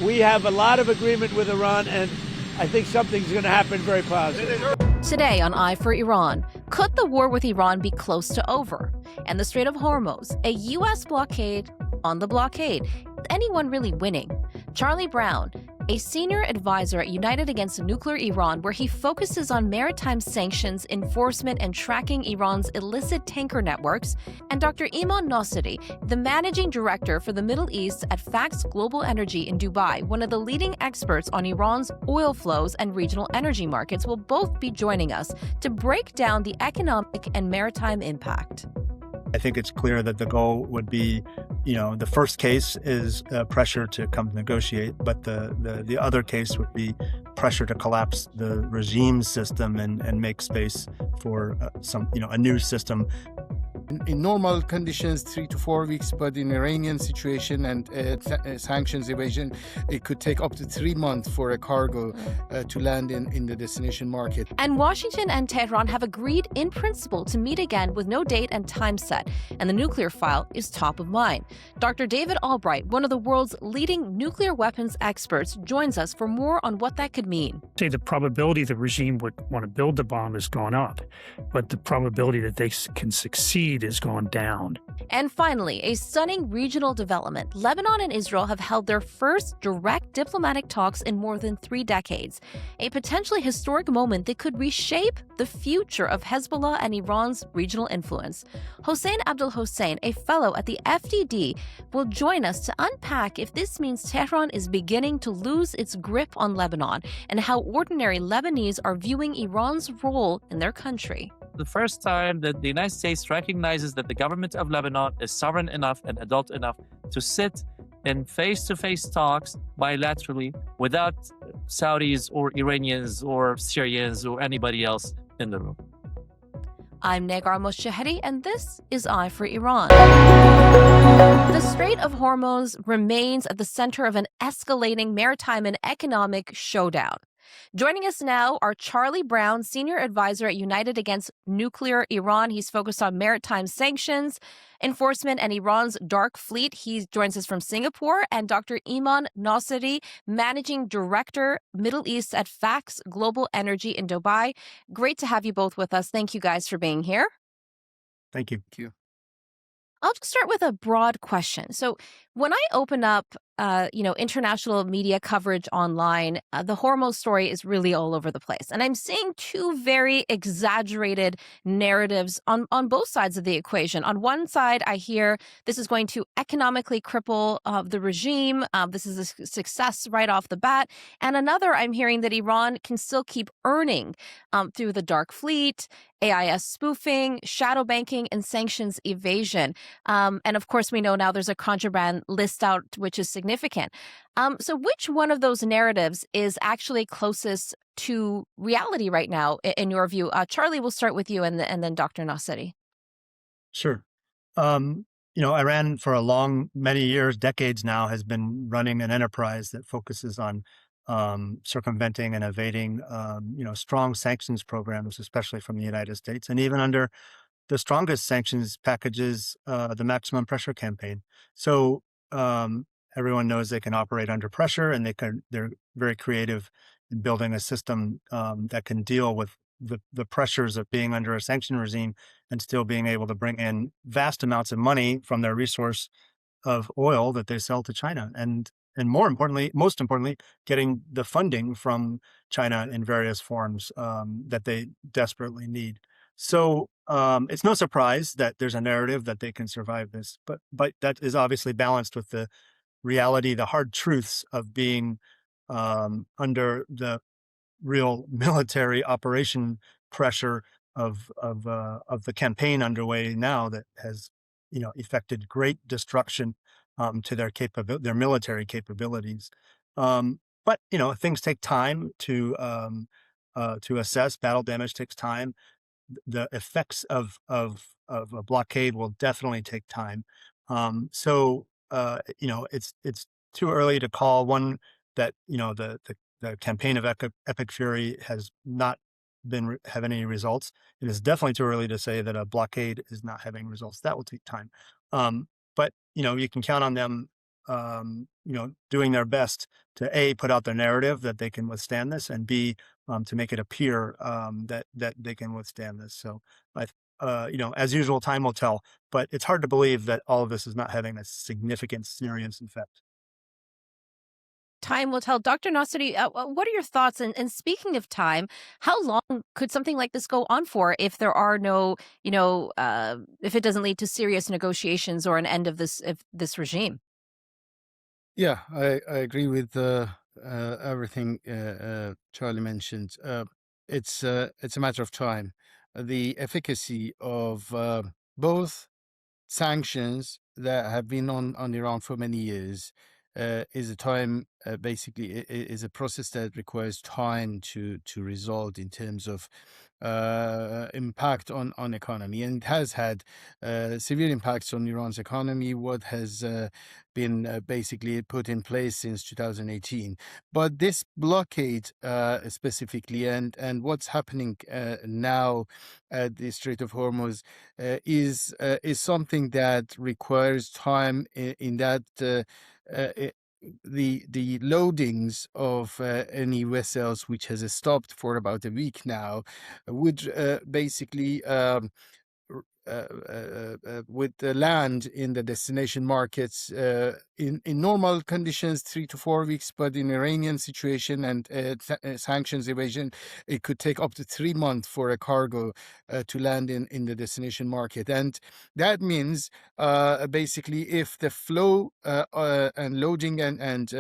we have a lot of agreement with Iran, and I think something's going to happen very positive. Today on Eye for Iran, could the war with Iran be close to over? And the Strait of Hormuz, a U.S. blockade on the blockade. Is anyone really winning? Charlie Brown, a senior advisor at United Against Nuclear Iran, where he focuses on maritime sanctions, enforcement, and tracking Iran's illicit tanker networks, and Dr. Iman Nasseri, the managing director for the Middle East at Fax Global Energy in Dubai, one of the leading experts on Iran's oil flows and regional energy markets, will both be joining us to break down the economic and maritime impact. I think it's clear that the goal would be, the first case is pressure to come negotiate, but the other case would be pressure to collapse the regime system and make space for a new system. In normal conditions, 3 to 4 weeks, but in Iranian situation and sanctions evasion, it could take up to 3 months for a cargo to land in the destination market. And Washington and Tehran have agreed in principle to meet again with no date and time set, and the nuclear file is top of mind. Dr. David Albright, one of the world's leading nuclear weapons experts, joins us for more on what that could mean. Say the probability the regime would want to build the bomb has gone up, but the probability that they can succeed has gone down. And finally, a stunning regional development. Lebanon and Israel have held their first direct diplomatic talks in more than 3 decades. A potentially historic moment that could reshape the future of Hezbollah and Iran's regional influence. Hossein Abdel Hossein, a fellow at the FDD, will join us to unpack if this means Tehran is beginning to lose its grip on Lebanon and how ordinary Lebanese are viewing Iran's role in their country. The first time that the United States recognizes that the government of Lebanon is sovereign enough and adult enough to sit in face-to-face talks bilaterally without Saudis or Iranians or Syrians or anybody else in the room. I'm Negar Moshehedi, and this is Eye for Iran. The Strait of Hormuz remains at the center of an escalating maritime and economic showdown. Joining us now are Charlie Brown, senior advisor at United Against Nuclear Iran. He's focused on maritime sanctions, enforcement, and Iran's dark fleet. He joins us from Singapore. And Dr. Iman Nasseri, managing director, Middle East at Fax Global Energy in Dubai. Great to have you both with us. Thank you guys for being here. Thank you. Thank you. I'll just start with a broad question. So when I open up, international media coverage online, the Hormuz story is really all over the place. And I'm seeing 2 very exaggerated narratives on both sides of the equation. On one side, I hear this is going to economically cripple the regime. This is a success right off the bat. And another, I'm hearing that Iran can still keep earning through the dark fleet, AIS spoofing, shadow banking, and sanctions evasion. And of course, we know now there's a contraband list out, which is significant. So which one of those narratives is actually closest to reality right now, in your view? Charlie, we'll start with you and then Dr. Nasseri. Sure. Iran for many years, decades now, has been running an enterprise that focuses on circumventing and evading, strong sanctions programs, especially from the United States, and even under the strongest sanctions packages, the maximum pressure campaign. So everyone knows they can operate under pressure, and they're very creative in building a system that can deal with the pressures of being under a sanction regime and still being able to bring in vast amounts of money from their resource of oil that they sell to China. And most importantly, getting the funding from China in various forms that they desperately need. So it's no surprise that there's a narrative that they can survive this, but that is obviously balanced with the reality, the hard truths of being under the real military operation pressure of the campaign underway now that has effected great destruction to their military capabilities. But things take time to assess. Battle damage takes time. The effects of a blockade will definitely take time. So it's too early to call one that the campaign of epic fury has not have any results. It is definitely too early to say that a blockade is not having results. That will take time. But you can count on them doing their best to A, put out their narrative that they can withstand this, and B, to make it appear that they can withstand this. So, as usual, time will tell. But it's hard to believe that all of this is not having a significant, serious effect. Time will tell. Dr. Nasseri, what are your thoughts? And speaking of time, how long could something like this go on for if there are no, if it doesn't lead to serious negotiations or an end of this regime? Yeah, I agree with everything Charlie mentioned. It's a matter of time. The efficacy of both sanctions that have been on Iran for many years is a time basically is a process that requires time to result in terms of impact on economy, and it has had severe impacts on Iran's economy. What has been basically put in place since 2018, but this blockade specifically, and what's happening now at the Strait of Hormuz is something that requires time in that the loadings of any vessels, which has stopped for about a week now, would basically with the land in the destination markets in normal conditions 3 to 4 weeks, but in Iranian situation and sanctions evasion, it could take up to 3 months for a cargo to land in the destination market. And that means basically if the flow and loading and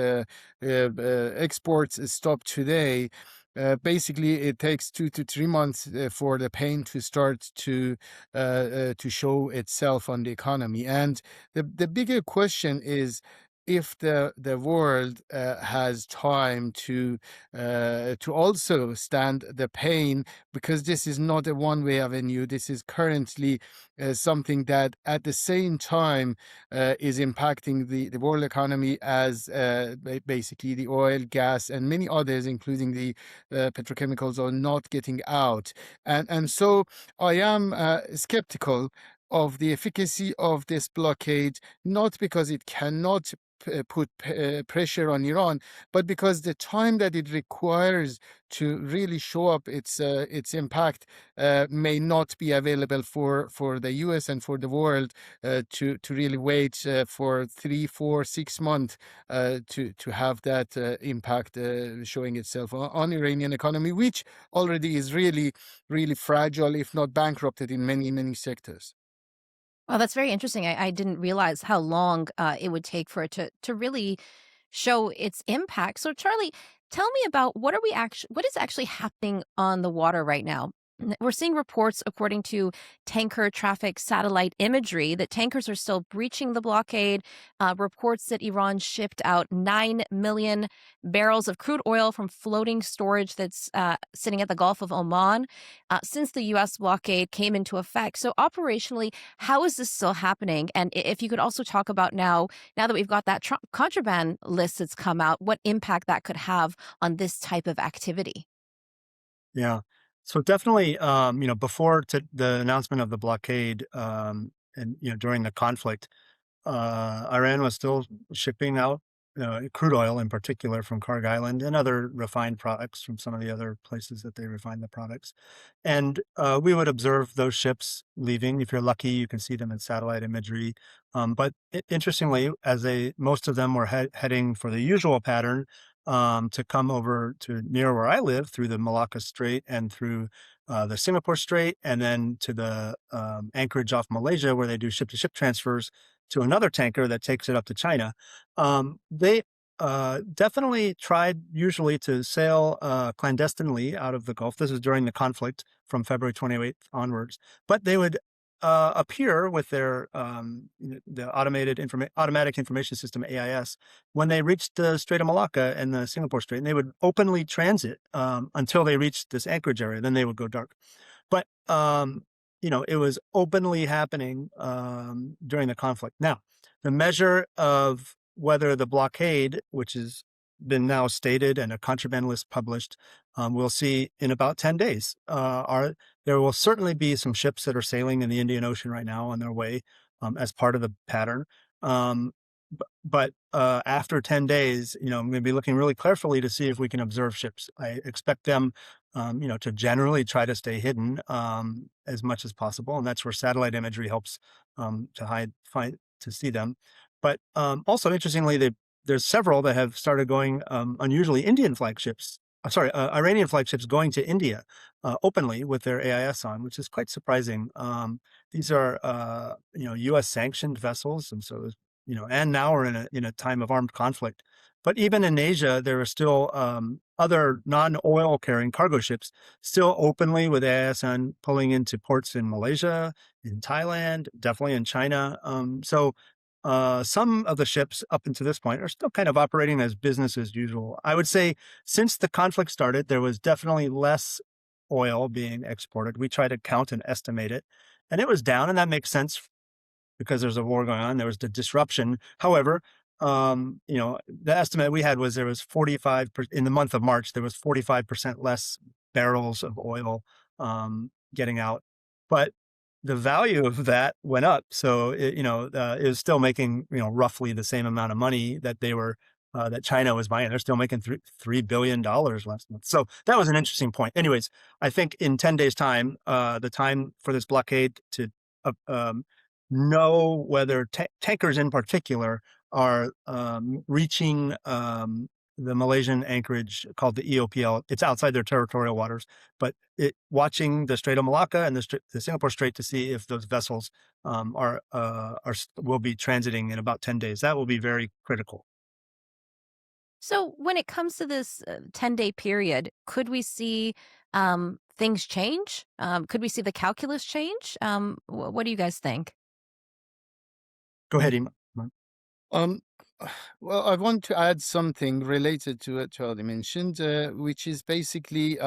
exports stop today, basically it takes 2 to 3 months for the pain to start to show itself on the economy. And the bigger question is if the world has time to also stand the pain, because this is not a one-way avenue. This is currently something that at the same time is impacting the world economy, as basically the oil, gas, and many others, including the petrochemicals, are not getting out. And so I am skeptical of the efficacy of this blockade, not because it cannot put pressure on Iran, but because the time that it requires to really show up its impact may not be available for the US and for the world to really wait for 3, 4, 6 months to have that impact showing itself on Iranian economy, which already is really, really fragile, if not bankrupted in many sectors. Well, that's very interesting. I didn't realize how long it would take for it to really show its impact. So, Charlie, tell me about what is actually happening on the water right now. We're seeing reports, according to tanker traffic satellite imagery, that tankers are still breaching the blockade. Reports that Iran shipped out 9 million barrels of crude oil from floating storage that's sitting at the Gulf of Oman since the U.S. blockade came into effect. So operationally, how is this still happening? And if you could also talk about now that we've got that contraband list that's come out, what impact that could have on this type of activity? Yeah. So definitely, before the announcement of the blockade, and during the conflict, Iran was still shipping out crude oil, in particular, from Karg Island, and other refined products from some of the other places that they refine the products. And we would observe those ships leaving. If you're lucky, you can see them in satellite imagery. But interestingly, most of them were heading for the usual pattern, to come over to near where I live through the Malacca Strait and through the Singapore Strait, and then to the anchorage off Malaysia, where they do ship-to-ship transfers to another tanker that takes it up to China. They definitely tried usually to sail clandestinely out of the Gulf. This is during the conflict from February 28th onwards. But they would appear with their the automatic information system, AIS, when they reached the Strait of Malacca and the Singapore Strait, and they would openly transit until they reached this anchorage area. Then they would go dark. But it was openly happening during the conflict. Now, the measure of whether the blockade, which has been now stated and a contraband list published, we'll see in about 10 days. There will certainly be some ships that are sailing in the Indian Ocean right now on their way as part of the pattern. but after 10 days, I'm going to be looking really carefully to see if we can observe ships. I expect them, to generally try to stay hidden as much as possible, and that's where satellite imagery helps to see them. But also, interestingly, there's several that have started going unusually Indian flagships. Iranian flagships going to India openly with their AIS on, which is quite surprising. These are U.S. sanctioned vessels, and so and now we're in a time of armed conflict. But even in Asia, there are still other non-oil carrying cargo ships still openly with AIS on pulling into ports in Malaysia, in Thailand, definitely in China. So some of the ships up until this point are still kind of operating as business as usual. I would say since the conflict started, there was definitely less oil being exported. We try to count and estimate it, and it was down, and that makes sense because there's a war going on. There was the disruption. However, the estimate we had was there was 45% in the month of March. There was 45% less barrels of oil getting out, but the value of that went up. So it was still making roughly the same amount of money that they were that China was buying. They're still making $3 billion last month. So that was an interesting point. Anyways, I think in 10 days' time, the time for this blockade to know whether tankers in particular are reaching the Malaysian anchorage called the EOPL. It's outside their territorial waters, but watching the Strait of Malacca and the Singapore Strait to see if those vessels will be transiting in about 10 days. That will be very critical. So when it comes to this 10-day period, could we see things change? Could we see the calculus change? What do you guys think? Go ahead, Iman. Well, I want to add something related to what Charlie mentioned, which is basically,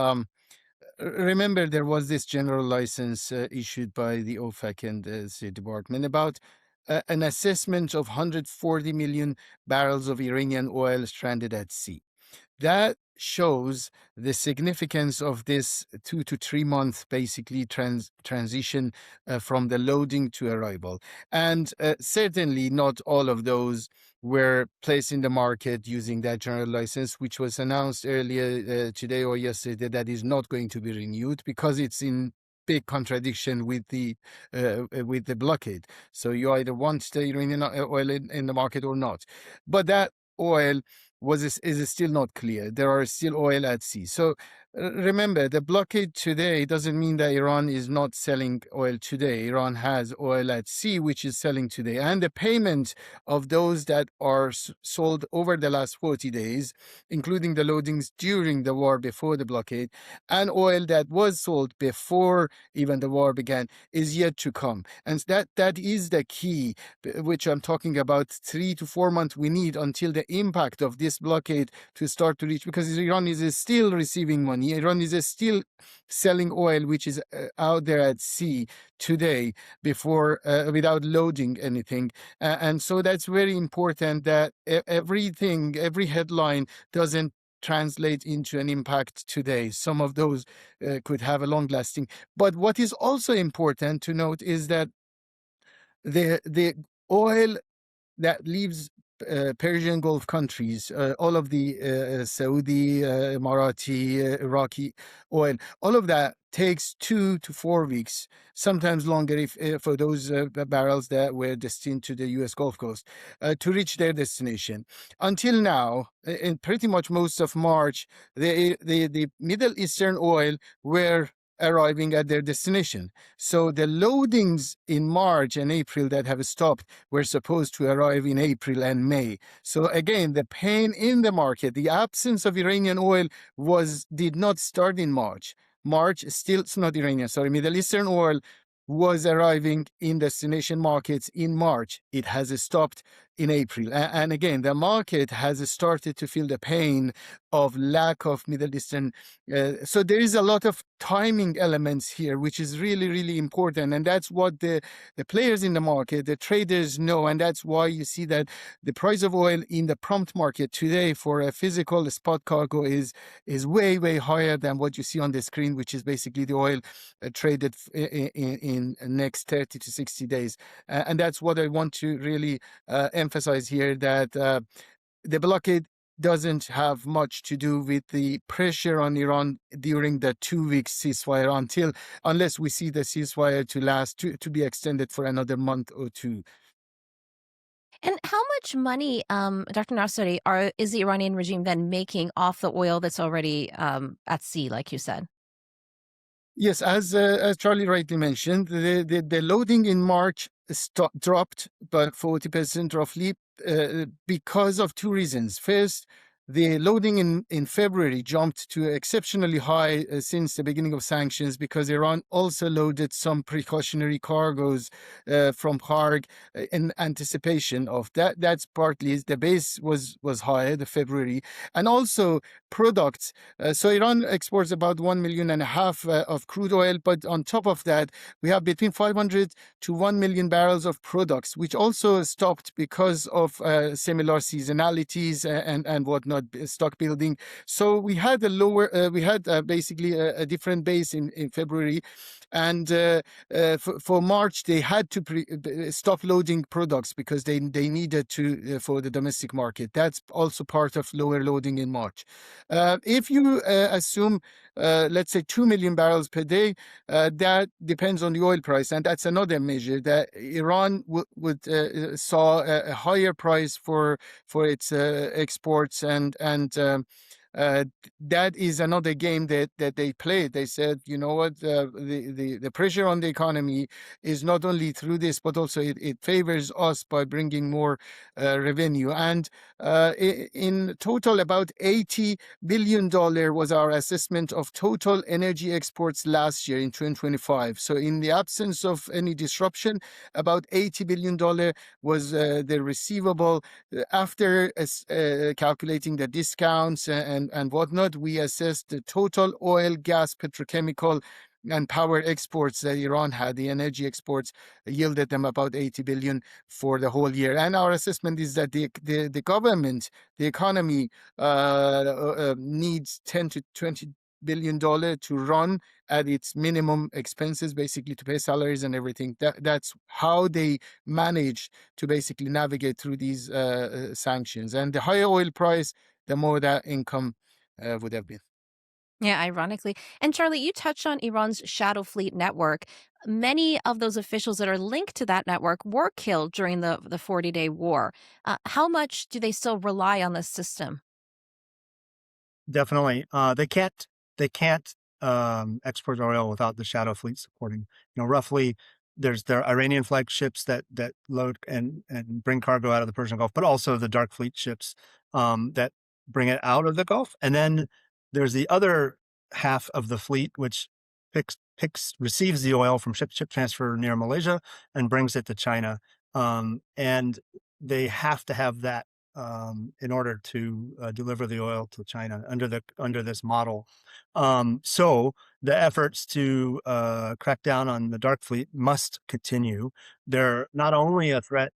remember there was this general license issued by the OFAC and the State Department about an assessment of 140 million barrels of Iranian oil stranded at sea. That shows the significance of this 2 to 3 month basically transition from the loading to arrival. And certainly not all of those were placed in the market using that general license, which was announced earlier today or yesterday that is not going to be renewed because it's in big contradiction with the blockade. So you either want the Iranian oil in the market or not. But that oil is still not clear. There are still oil at sea. So remember, the blockade today doesn't mean that Iran is not selling oil today. Iran has oil at sea, which is selling today. And the payment of those that are sold over the last 40 days, including the loadings during the war before the blockade, and oil that was sold before even the war began, is yet to come. And that is the key, which I'm talking about 3 to 4 months we need until the impact of this blockade to start to reach, because Iran is still receiving money. Iran is still selling oil, which is out there at sea today before without loading anything. And so that's very important that every headline doesn't translate into an impact today. Some of those could have a long lasting. But what is also important to note is that the oil that leaves Persian Gulf countries, all of the Saudi, Emirati, Iraqi oil, all of that takes 2 to 4 weeks, sometimes longer if for those barrels that were destined to the U.S. Gulf Coast to reach their destination. Until now, in pretty much most of March, the Middle Eastern oil were arriving at their destination. So the loadings in March and April that have stopped were supposed to arrive in April and May. So again, the pain in the market, the absence of Iranian oil did not start in March. Middle Eastern oil was arriving in destination markets in March. It has stopped in April. And again, the market has started to feel the pain of lack of Middle Eastern. So there is a lot of timing elements here, which is really, really important. And that's what the players in the market, the traders know. And that's why you see that the price of oil in the prompt market today for a physical spot cargo is way, way higher than what you see on the screen, which is basically the oil traded in next 30 to 60 days. And that's what I want to really emphasize emphasize here that the blockade doesn't have much to do with the pressure on Iran during the 2 week ceasefire unless we see the ceasefire to be extended for another month or two. And how much money, Dr. Nasseri, is the Iranian regime then making off the oil that's already at sea, like you said? Yes, as Charlie rightly mentioned, the loading in March dropped by 40% roughly because of two reasons. First, the loading in February jumped to exceptionally high since the beginning of sanctions because Iran also loaded some precautionary cargoes from Kharg in anticipation of that. That's partly the base was higher, the February, and also products. So Iran exports about 1.5 million of crude oil, but on top of that, we have between 500 to 1 million barrels of products, which also stopped because of similar seasonalities and whatnot, stock building. So we had basically a different base in February, and for March they had to stop loading products because they needed to for the domestic market. That's also part of lower loading in March. If you assume, let's say 2 million barrels per day, that depends on the oil price, and that's another measure that Iran would saw a higher price for its exports, and that is another game that they played. They said, you know what, the pressure on the economy is not only through this, but also it favors us by bringing more revenue. And in total, about $80 billion was our assessment of total energy exports last year in 2025. So in the absence of any disruption, about $80 billion was the receivable. After calculating the discounts and whatnot, we assessed the total oil, gas, petrochemical, and power exports that Iran had. The energy exports yielded them about 80 billion for the whole year. And our assessment is that the government, the economy needs 10 to 20 billion dollar to run at its minimum expenses, basically to pay salaries and everything. That's how they manage to basically navigate through these sanctions. And the higher oil price, the more that income would have been. Yeah, ironically. And Charlie, you touched on Iran's shadow fleet network. Many of those officials that are linked to that network were killed during the 40-day war. How much do they still rely on this system? Definitely. They can't export oil without the shadow fleet supporting. Roughly there's their Iranian flag ships that load and bring cargo out of the Persian Gulf, but also the dark fleet ships that bring it out of the Gulf. And then there's the other half of the fleet, which receives the oil from ship transfer near Malaysia and brings it to China. And they have to have that in order to deliver the oil to China under this model. So the efforts to crack down on the dark fleet must continue. They're not only a threat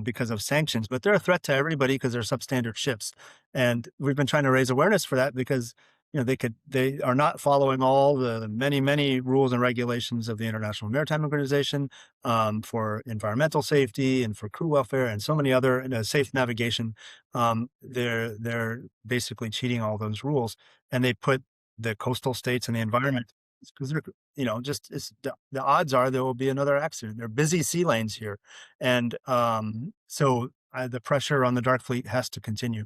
because of sanctions, but they're a threat to everybody because they're substandard ships. And we've been trying to raise awareness for that because they are not following all the many rules and regulations of the International Maritime Organization for environmental safety and for crew welfare and so many other safe navigation. They're basically cheating all those rules, and they put the coastal states and the environment because they're the odds are there will be another accident. There are busy sea lanes here, and so the pressure on the dark fleet has to continue.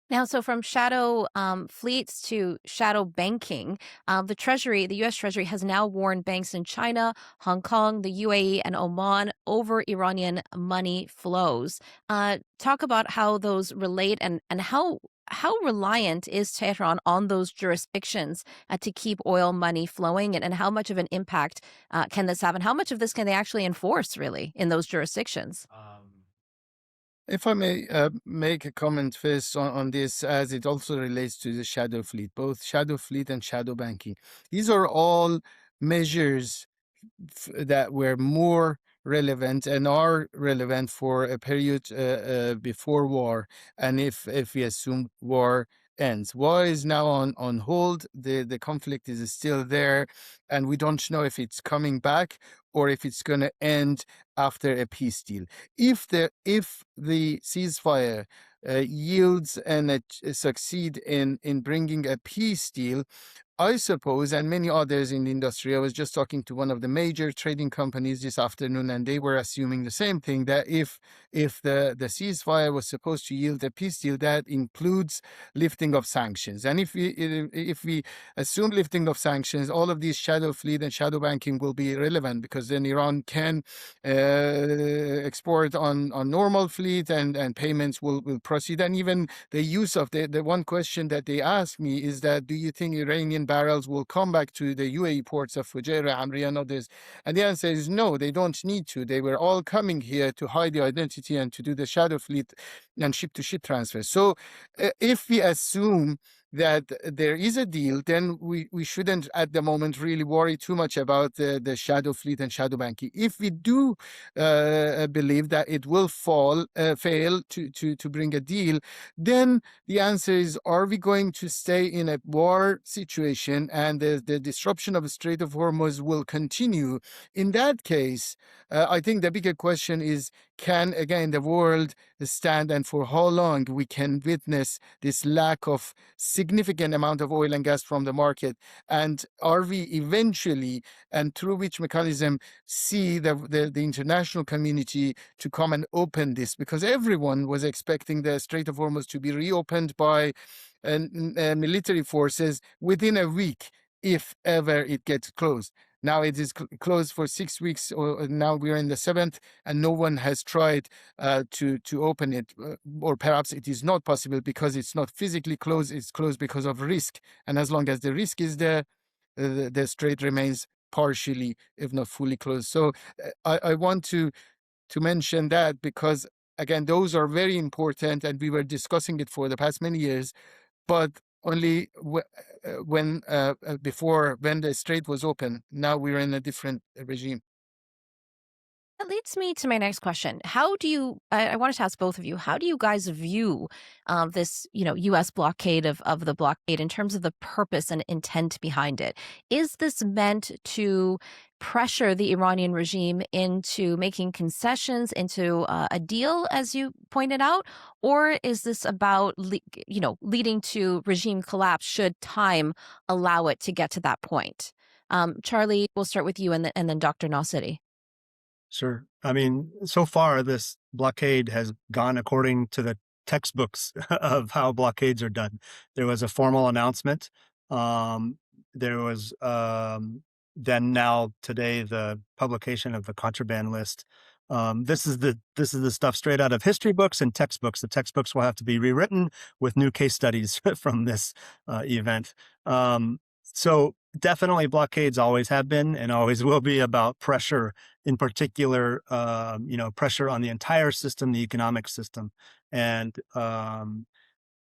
Now, so from shadow fleets to shadow banking, the U.S. Treasury has now warned banks in China, Hong Kong, the UAE, and Oman over Iranian money flows. Talk about how those relate and how reliant is Tehran on those jurisdictions to keep oil money flowing, and how much of an impact can this have, and how much of this can they actually enforce, really, in those jurisdictions? If I may make a comment first on this, as it also relates to the shadow fleet, both shadow fleet and shadow banking. These are all measures that were more relevant and are relevant for a period before war, and if we assume war ends. War is now on hold. The conflict is still there, and we don't know if it's coming back or if it's going to end after a peace deal. If the ceasefire yields and succeed in bringing a peace deal, I suppose, and many others in the industry, I was just talking to one of the major trading companies this afternoon, and they were assuming the same thing, that if the ceasefire was supposed to yield a peace deal, that includes lifting of sanctions. And if we assume lifting of sanctions, all of these shadow fleet and shadow banking will be irrelevant, because then Iran can export on normal fleet, and payments will proceed. And even the use of the one question that they asked me is that, do you think Iranian barrels will come back to the UAE ports of Fujairah, Amri, and others? And the answer is no, they don't need to. They were all coming here to hide the identity and to do the shadow fleet and ship-to-ship transfers. So if we assume that there is a deal, then we shouldn't at the moment really worry too much about the shadow fleet and shadow banking. If we do believe that it will fail to bring a deal, then the answer is, are we going to stay in a war situation and the disruption of the Strait of Hormuz will continue? In that case, I think the bigger question is, can, again, the world stand, and for how long we can witness this lack of significant amount of oil and gas from the market? And are we eventually, and through which mechanism, see the international community to come and open this? Because everyone was expecting the Strait of Hormuz to be reopened by military forces within a week, if ever it gets closed. Now it is closed for 6 weeks, or now we're in the 7th, and no one has tried to open it. Or perhaps it is not possible because it's not physically closed, it's closed because of risk. And as long as the risk is there, the strait remains partially, if not fully closed. So I want to mention that, because, again, those are very important, and we were discussing it for the past many years, but only when the strait was open. Now we're in a different regime. That leads me to my next question. How do you, I wanted to ask both of you, how do you guys view this, U.S. blockade of the blockade in terms of the purpose and intent behind it? Is this meant to pressure the Iranian regime into making concessions, into a deal, as you pointed out? Or is this about, leading to regime collapse should time allow it to get to that point? Charlie, we'll start with you, and then Dr. Nasseri. Sure. I mean, so far, this blockade has gone according to the textbooks of how blockades are done. There was a formal announcement. There was then now today the publication of the contraband list. This is the stuff straight out of history books and textbooks. The textbooks will have to be rewritten with new case studies from this event. So definitely blockades always have been and always will be about pressure, in particular, pressure on the entire system, the economic system. And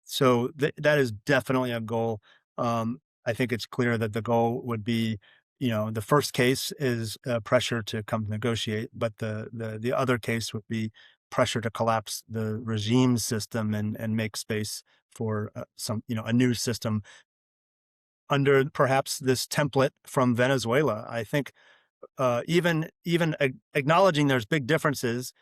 so that is definitely a goal. I think it's clear that the goal would be, the first case is pressure to come negotiate, but the other case would be pressure to collapse the regime system and make space for a new system under perhaps this template from Venezuela. I think even acknowledging there's big differerences,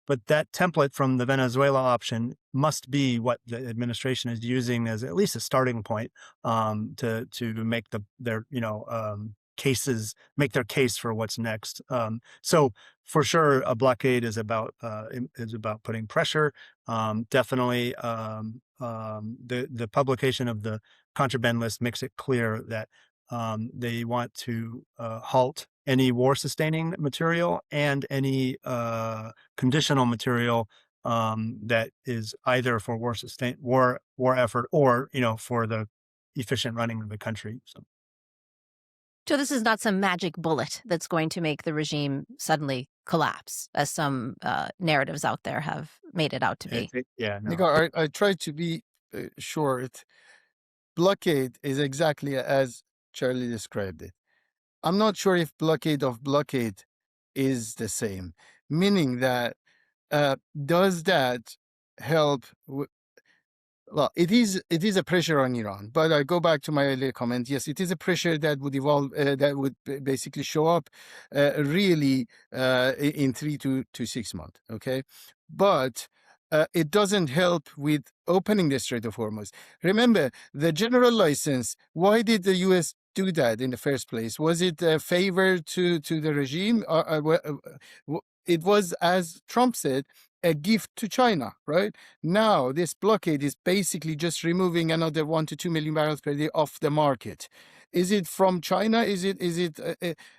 but that template from the Venezuela option must be what the administration is using as at least a starting point to make their case for what's next. So for sure, a blockade is about putting pressure. Definitely, the publication of the contraband list makes it clear that they want to halt any war-sustaining material and any conditional material that is either for war effort or for the efficient running of the country. So this is not some magic bullet that's going to make the regime suddenly collapse, as some narratives out there have made it out to be. No. Nigar, I tried to be short. Blockade is exactly as Charlie described it. I'm not sure if blockade of blockade is the same, meaning that does that help Well, it is a pressure on Iran, but I go back to my earlier comment. Yes, it is a pressure that would evolve, that would basically show up really in 3 to 6 months. Okay, but it doesn't help with opening the Strait of Hormuz. Remember the general license. Why did the U.S. do that in the first place? Was it a favor to the regime? It was, as Trump said, a gift to China, right? Now, this blockade is basically just removing another 1 to 2 million barrels per day off the market. Is it from China?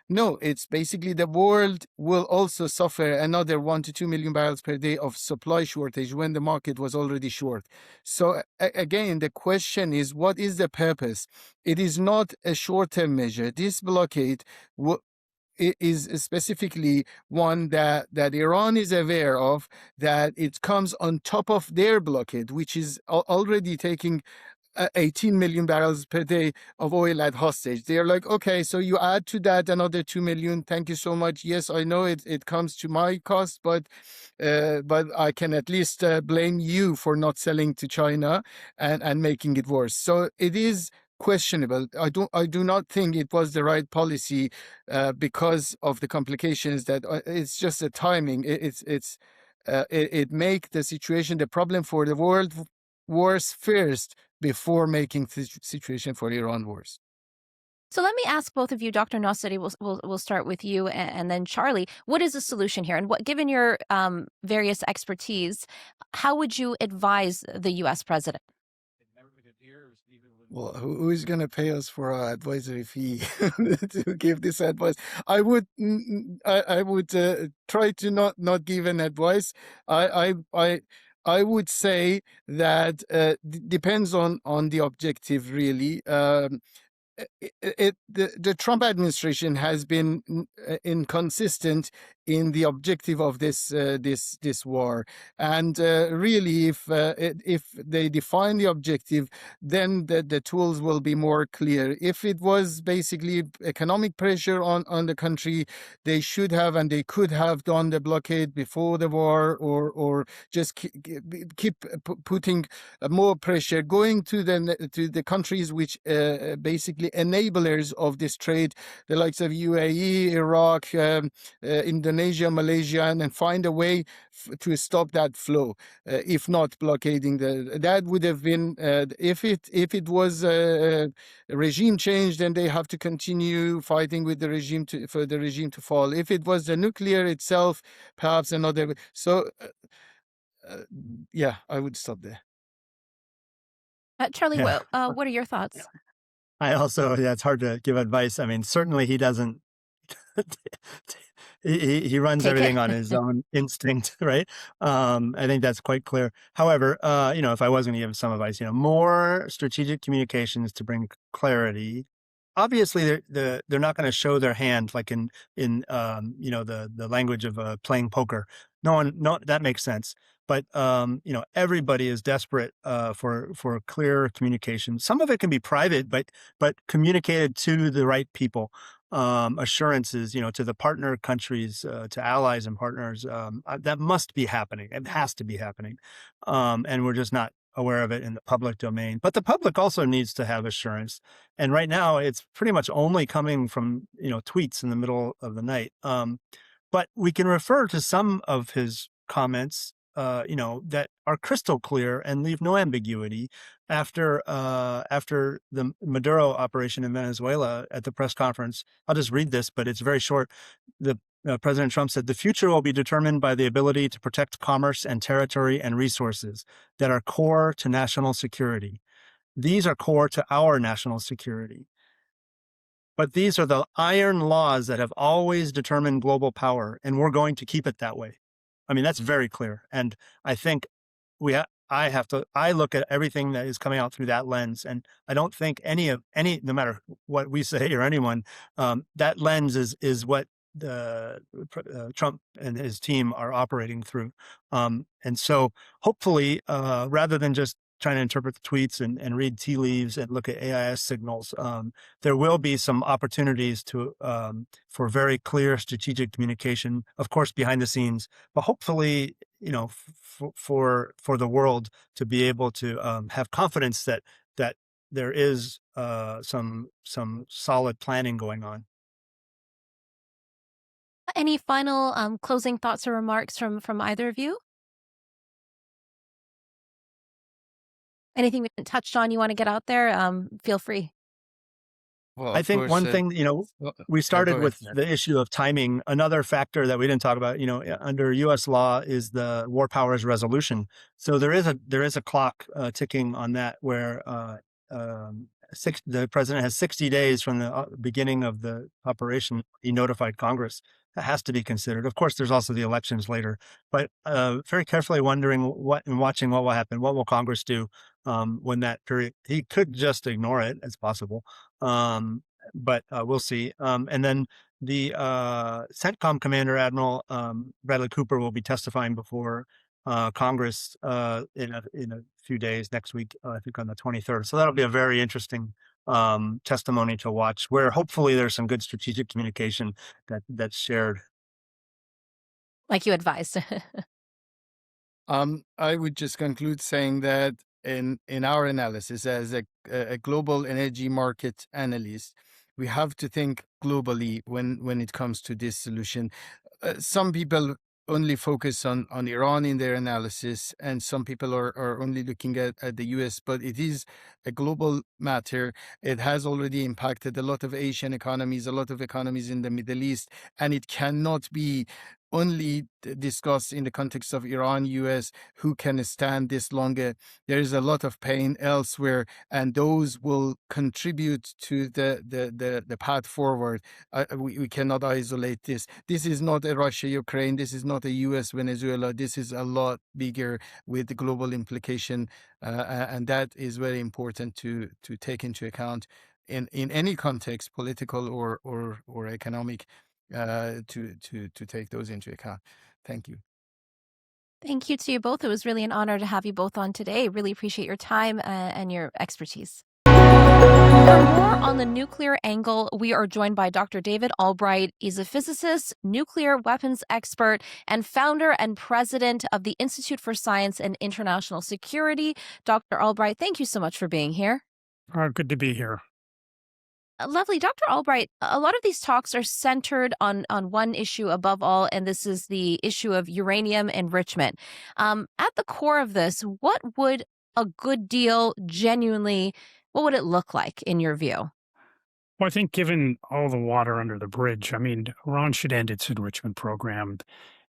No, it's basically the world will also suffer another 1 to 2 million barrels per day of supply shortage when the market was already short. So again, the question is, what is the purpose? It is not a short-term measure. This blockade is specifically one that Iran is aware of, that it comes on top of their blockade, which is already taking 18 million barrels per day of oil at hostage. They're like, okay, so you add to that another 2 million. Thank you so much. Yes, I know it comes to my cost, but I can at least blame you for not selling to China and making it worse. So it is questionable. I do not think it was the right policy because of the complications that it's just the timing. It make the situation, the problem for the world worse first before making the situation for Iran worse. So let me ask both of you, Dr. Nasseri, we'll start with you, and then Charlie. What is the solution here? And given your various expertise, how would you advise the U.S. president? Well, who is going to pay us for our advisory fee to give this advice? I would try to not give an advice. I would say that depends on the objective, really. The Trump administration has been inconsistent in the objective of this war, and really, if they define the objective, then the tools will be more clear. If it was basically economic pressure on the country, they should have and they could have done the blockade before the war, or just keep putting more pressure, going to the countries which basically enablers of this trade, the likes of UAE, Iraq, Indonesia, Malaysia, and find a way to stop that flow. If not blockading that would have been if it was a regime change, then they have to continue fighting with the regime for the regime to fall. If it was the nuclear itself, perhaps another. So yeah, I would stop there. Charlie, Yeah. what are your thoughts? I also, it's hard to give advice. I mean, certainly he doesn't, he runs Take everything it. on his own instinct, right? I think that's quite clear. However, if I was going to give some advice, more strategic communications to bring clarity. Obviously, they're not going to show their hand like in the language of playing poker. No, that makes sense. But everybody is desperate for clear communication. Some of it can be private, but communicated to the right people. Assurances, to the partner countries, to allies and partners. That must be happening. It has to be happening, and we're just not aware of it in the public domain. But the public also needs to have assurance. And right now, it's pretty much only coming from tweets in the middle of the night. But we can refer to some of his comments, that are crystal clear and leave no ambiguity. After the Maduro operation in Venezuela at the press conference, I'll just read this, but it's very short. President Trump said, "The future will be determined by the ability to protect commerce and territory and resources that are core to national security. These are core to our national security. But these are the iron laws that have always determined global power, and we're going to keep it that way." I mean, that's very clear. And I think I look at everything that is coming out through that lens, and I don't think no matter what we say or anyone, that lens is what Trump and his team are operating through. And so hopefully, rather than just trying to interpret the tweets and read tea leaves and look at AIS signals, there will be some opportunities for very clear strategic communication, of course, behind the scenes, but hopefully for the world to be able to have confidence that there is some solid planning going on. Any final closing thoughts or remarks from either of you? Anything we haven't touched on you want to get out there? Feel free. Well, I of think course, one thing, we go started ahead. with the issue of timing. Another factor that we didn't talk about, under U.S. law is the War Powers Resolution. So there is a clock ticking on that where the president has 60 days from the beginning of the operation. He notified Congress. That has to be considered. Of course, there's also the elections later, but very carefully wondering watching what will happen. What will Congress do when that period? He could just ignore it. It's possible. But we'll see. And then the CENTCOM Commander Admiral Bradley Cooper will be testifying before Congress in a few days, next week, I think on the 23rd. So that'll be a very interesting testimony to watch, where hopefully there's some good strategic communication that's shared. Like you advised. I would just conclude saying that in our analysis as a global energy market analyst, we have to think globally when it comes to this solution. Some people only focus on Iran in their analysis, and some people are only looking at the US, but it is a global matter. It has already impacted a lot of Asian economies, a lot of economies in the Middle East, and it cannot be only discussed in the context of Iran, US, who can stand this longer. There is a lot of pain elsewhere, and those will contribute to the path forward. We cannot isolate this. This is not a Russia-Ukraine. This is not a US-Venezuela. This is a lot bigger with the global implication, and that is very important to take into account in any context, political or economic, to take those into account. Thank you. Thank you to you both. It was really an honor to have you both on today. Really appreciate your time and your expertise. For more on the nuclear angle, we are joined by Dr. David Albright. He's a physicist, nuclear weapons expert, and founder and president of the Institute for Science and International Security. Dr. Albright, thank you so much for being here. Good to be here. Lovely. Dr. Albright, a lot of these talks are centered on one issue above all, and this is the issue of uranium enrichment. At the core of this, what would a good deal genuinely, what would it look like in your view? Well, I think given all the water under the bridge, I mean, Iran should end its enrichment program.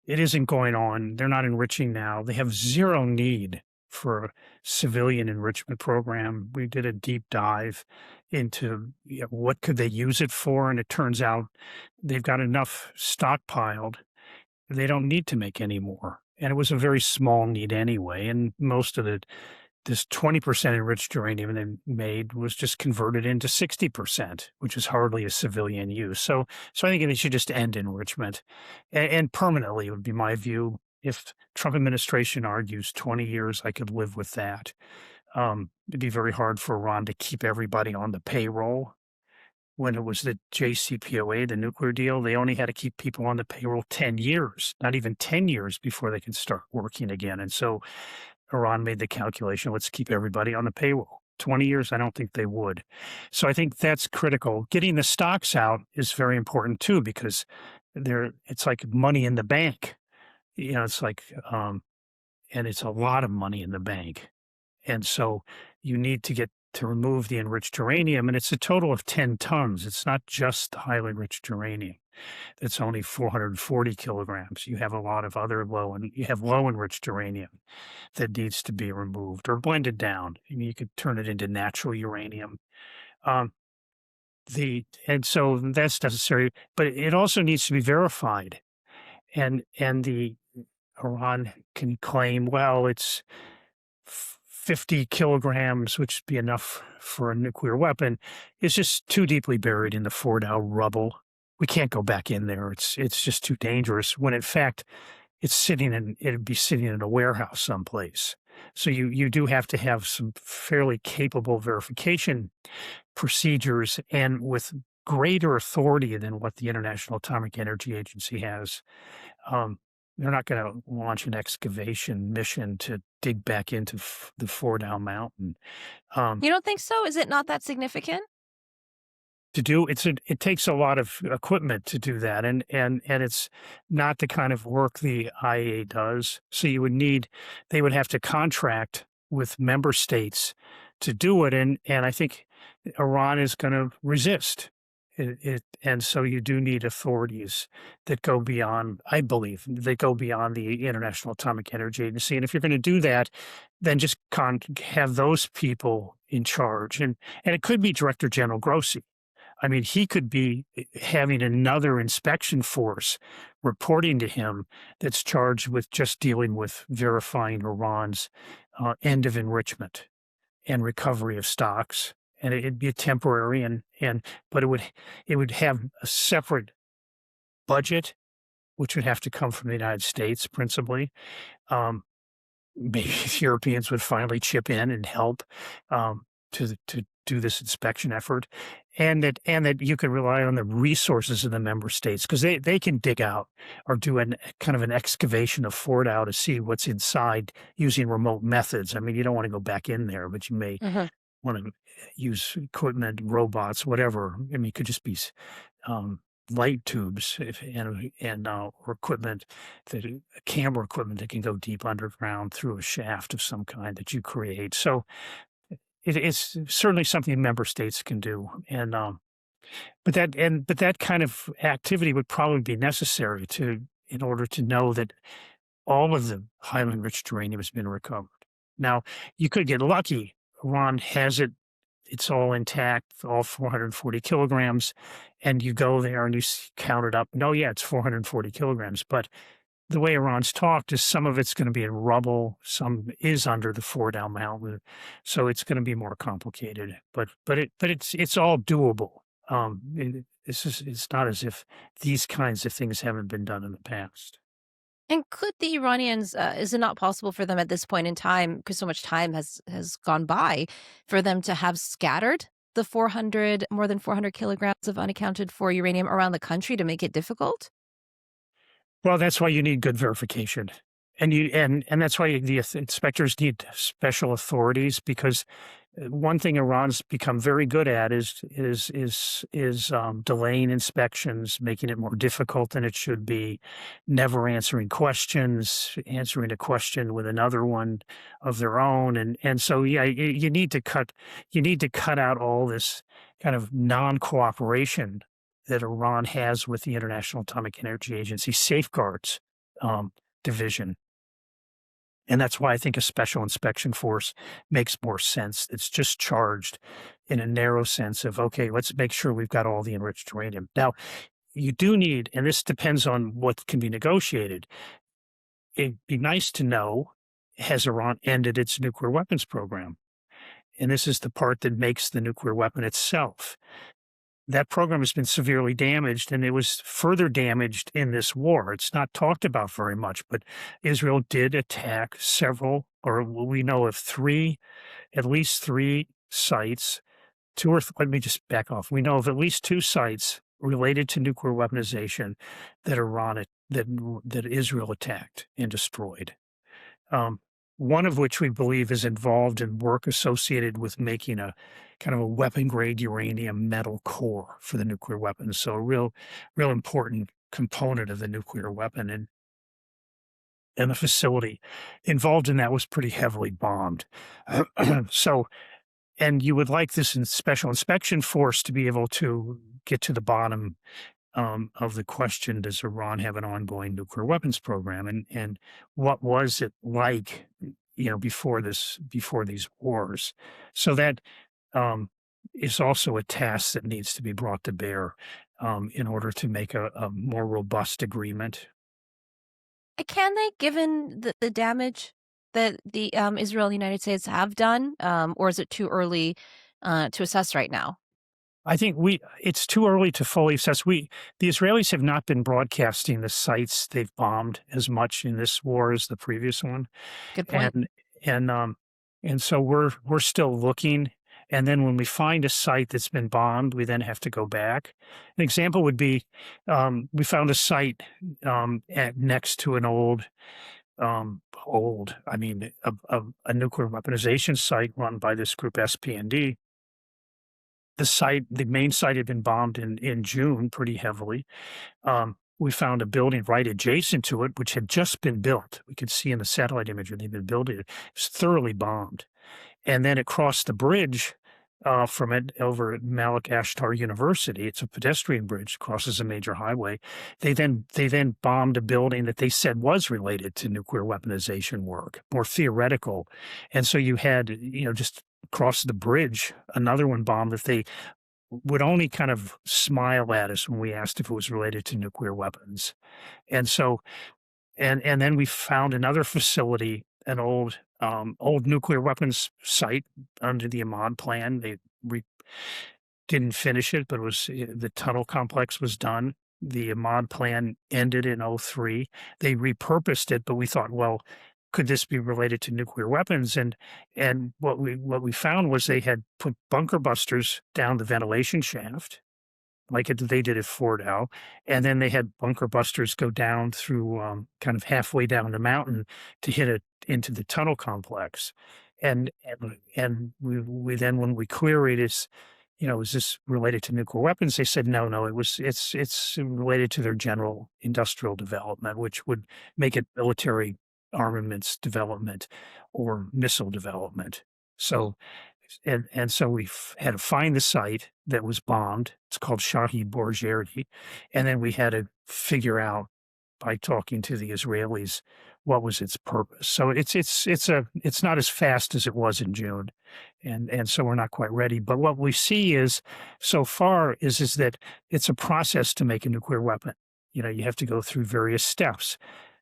It isn't going on. They're not enriching now. They have zero need for a civilian enrichment program. We did a deep dive into what could they use it for, and it turns out they've got enough stockpiled. They don't need to make any more. And it was a very small need anyway, and most of this 20% enriched uranium they made was just converted into 60%, which is hardly a civilian use. So I think they should just end enrichment, and permanently would be my view. If Trump administration argues 20 years, I could live with that. It'd be very hard for Iran to keep everybody on the payroll. When it was the JCPOA, the nuclear deal, they only had to keep people on the payroll 10 years, not even 10 years before they can start working again. And so Iran made the calculation, let's keep everybody on the payroll. 20 years, I don't think they would. So I think that's critical. Getting the stocks out is very important too, because it's like money in the bank. It's like, and it's a lot of money in the bank. And so you need to remove the enriched uranium, and it's a total of 10 tons. It's not just the highly enriched uranium. It's only 440 kilograms. You have a lot of other low enriched uranium that needs to be removed or blended down. I mean, you could turn it into natural uranium. And so that's necessary, but it also needs to be verified. And the Iran can claim, well, it's 50 kilograms, which would be enough for a nuclear weapon. It's just too deeply buried in the Fordow rubble. We can't go back in there. It's just too dangerous, when in fact it'd be sitting in a warehouse someplace. So you do have to have some fairly capable verification procedures, and with greater authority than what the International Atomic Energy Agency has. They're not going to launch an excavation mission to dig back into the Fordow Mountain. You don't think so? Is it not that significant? It takes a lot of equipment to do that, and it's not the kind of work the IAEA does. So they would have to contract with member states to do it, and I think Iran is going to resist it, and so you do need authorities that go beyond, I believe, they go beyond the International Atomic Energy Agency. And if you're going to do that, then just have those people in charge, and it could be Director General Grossi. I mean, he could be having another inspection force reporting to him that's charged with just dealing with verifying Iran's end of enrichment and recovery of stocks. And it'd be temporary, but it would have a separate budget, which would have to come from the United States principally. Maybe the Europeans would finally chip in and help to do this inspection effort, and that you can rely on the resources of the member states, because they can dig out or do kind of an excavation of Fordow to see what's inside using remote methods. I mean, you don't want to go back in there, but you may want to use equipment, robots, whatever. I mean, it could just be light tubes or equipment, camera equipment that can go deep underground through a shaft of some kind that you create. So it's certainly something member states can do, but that kind of activity would probably be necessary in order to know that all of the highly enriched uranium has been recovered. Now, you could get lucky. Iran has it; it's all intact, all 440 kilograms, and you go there and you count it up. No, yeah, it's 440 kilograms, but the way Iran's talked is some of it's going to be in rubble, some is under the Fordow Mountain, so it's going to be more complicated. But it's all doable. It's not as if these kinds of things haven't been done in the past. And could the Iranians, is it not possible for them at this point in time, because so much time has gone by, for them to have scattered the more than 400 kilograms of unaccounted for uranium around the country to make it difficult? Well, that's why you need good verification, and that's why the inspectors need special authorities, because one thing Iran's become very good at is delaying inspections, making it more difficult than it should be, never answering questions, answering a question with another one of their own, and so yeah, you need to cut out all this kind of non-cooperation that Iran has with the International Atomic Energy Agency safeguards division. And that's why I think a special inspection force makes more sense. It's just charged in a narrow sense of, okay, let's make sure we've got all the enriched uranium. Now, you do need, and this depends on what can be negotiated, it'd be nice to know, has Iran ended its nuclear weapons program? And this is the part that makes the nuclear weapon itself. That program has been severely damaged, and it was further damaged in this war. It's not talked about very much, but Israel did attack several, or we know of at least three sites. Let me just back off. We know of at least two sites related to nuclear weaponization that Israel attacked and destroyed. One of which we believe is involved in work associated with making a kind of a weapon-grade uranium metal core for the nuclear weapons. So a real important component of the nuclear weapon. And the facility involved in that was pretty heavily bombed. And you would like this special inspection force to be able to get to the bottom of the question, does Iran have an ongoing nuclear weapons program? And what was it like, before these wars? So that is also a task that needs to be brought to bear in order to make a more robust agreement. Can they, given the damage that the Israel and the United States have done, or is it too early to assess right now? I think it's too early to fully assess. The Israelis have not been broadcasting the sites they've bombed as much in this war as the previous one. Good point. And so we're still looking And then when we find a site that's been bombed, we then have to go back. An example would be we found a site next to an a nuclear weaponization site run by this group SPND. The main site had been bombed in June pretty heavily. We found a building right adjacent to it, which had just been built. We could see in the satellite imagery they'd been building it. It was thoroughly bombed. And then across the bridge from it over at Malik Ashtar University, it's a pedestrian bridge, crosses a major highway. They then bombed a building that they said was related to nuclear weaponization work, more theoretical. And so you had, just across the bridge, another one bombed that they would only kind of smile at us when we asked if it was related to nuclear weapons. And so, and then we found another facility, an old nuclear weapons site under the Iman plan. They didn't finish it, but the tunnel complex was done. The Iman plan ended in 2003. They repurposed it, but we thought, well, could this be related to nuclear weapons? And what we found was they had put bunker busters down the ventilation shaft, like they did at Fort Howe, and then they had bunker busters go down through kind of halfway down the mountain to hit it into the tunnel complex. And we then, when we queried is this related to nuclear weapons? They said no, it's related to their general industrial development, which would make it military armaments development or missile development. So so we had to find the site that was bombed. It's called Shahid Borjeri. And then we had to figure out by talking to the Israelis what was its purpose. So it's not as fast as it was in June. And so we're not quite ready. But what we see is so far is that it's a process to make a nuclear weapon. You have to go through various steps.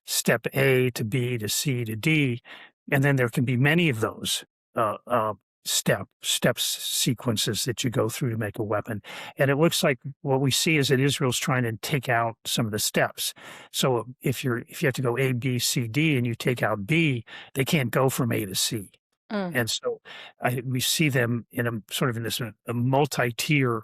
Step A to B to C to D, and then there can be many of those steps sequences that you go through to make a weapon. And it looks like what we see is that Israel's trying to take out some of the steps. So if you have to go A, B, C, D, and you take out B, they can't go from A to C. And so we see them in a multi-tier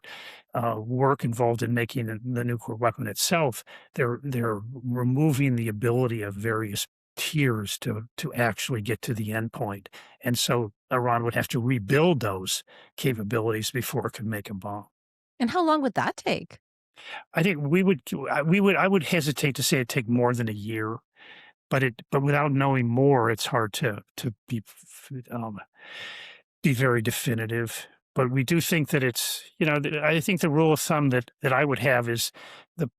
work involved in making the nuclear weapon itself. They're removing the ability of various tiers to actually get to the end point. And so Iran would have to rebuild those capabilities before it could make a bomb. And how long would that take? I think I would hesitate to say it'd take more than a year. But without knowing more, it's hard to be very definitive. But we do think that it's, I think the rule of thumb that I would have is the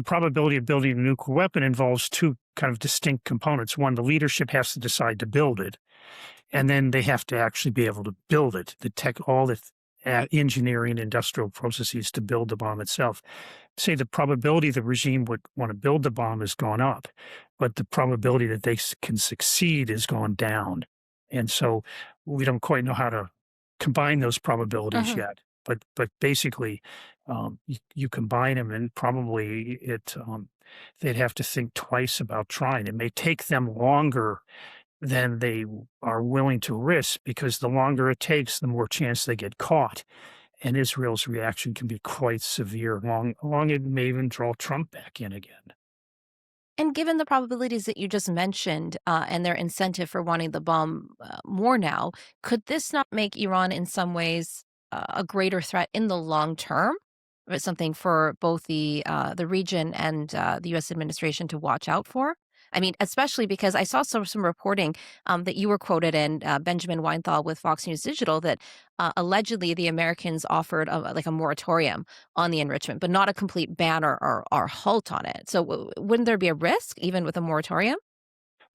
probability of building a nuclear weapon involves two kind of distinct components. One, the leadership has to decide to build it, and then they have to actually be able to build it. All the engineering industrial processes to build the bomb itself. Say the probability the regime would want to build the bomb has gone up, but the probability that they can succeed has gone down. And so we don't quite know how to combine those probabilities yet. But basically, you combine them, and probably they'd have to think twice about trying. It may take them longer than they are willing to risk, because the longer it takes, the more chance they get caught. And Israel's reaction can be quite severe. Long it may even draw Trump back in again. And given the probabilities that you just mentioned and their incentive for wanting the bomb more now, could this not make Iran in some ways a greater threat in the long term? It's something for both the region and the U.S. administration to watch out for? I mean, especially because I saw some reporting that you were quoted in, Benjamin Weinthal with Fox News Digital, that allegedly the Americans offered a moratorium on the enrichment, but not a complete ban or halt on it. So wouldn't there be a risk even with a moratorium?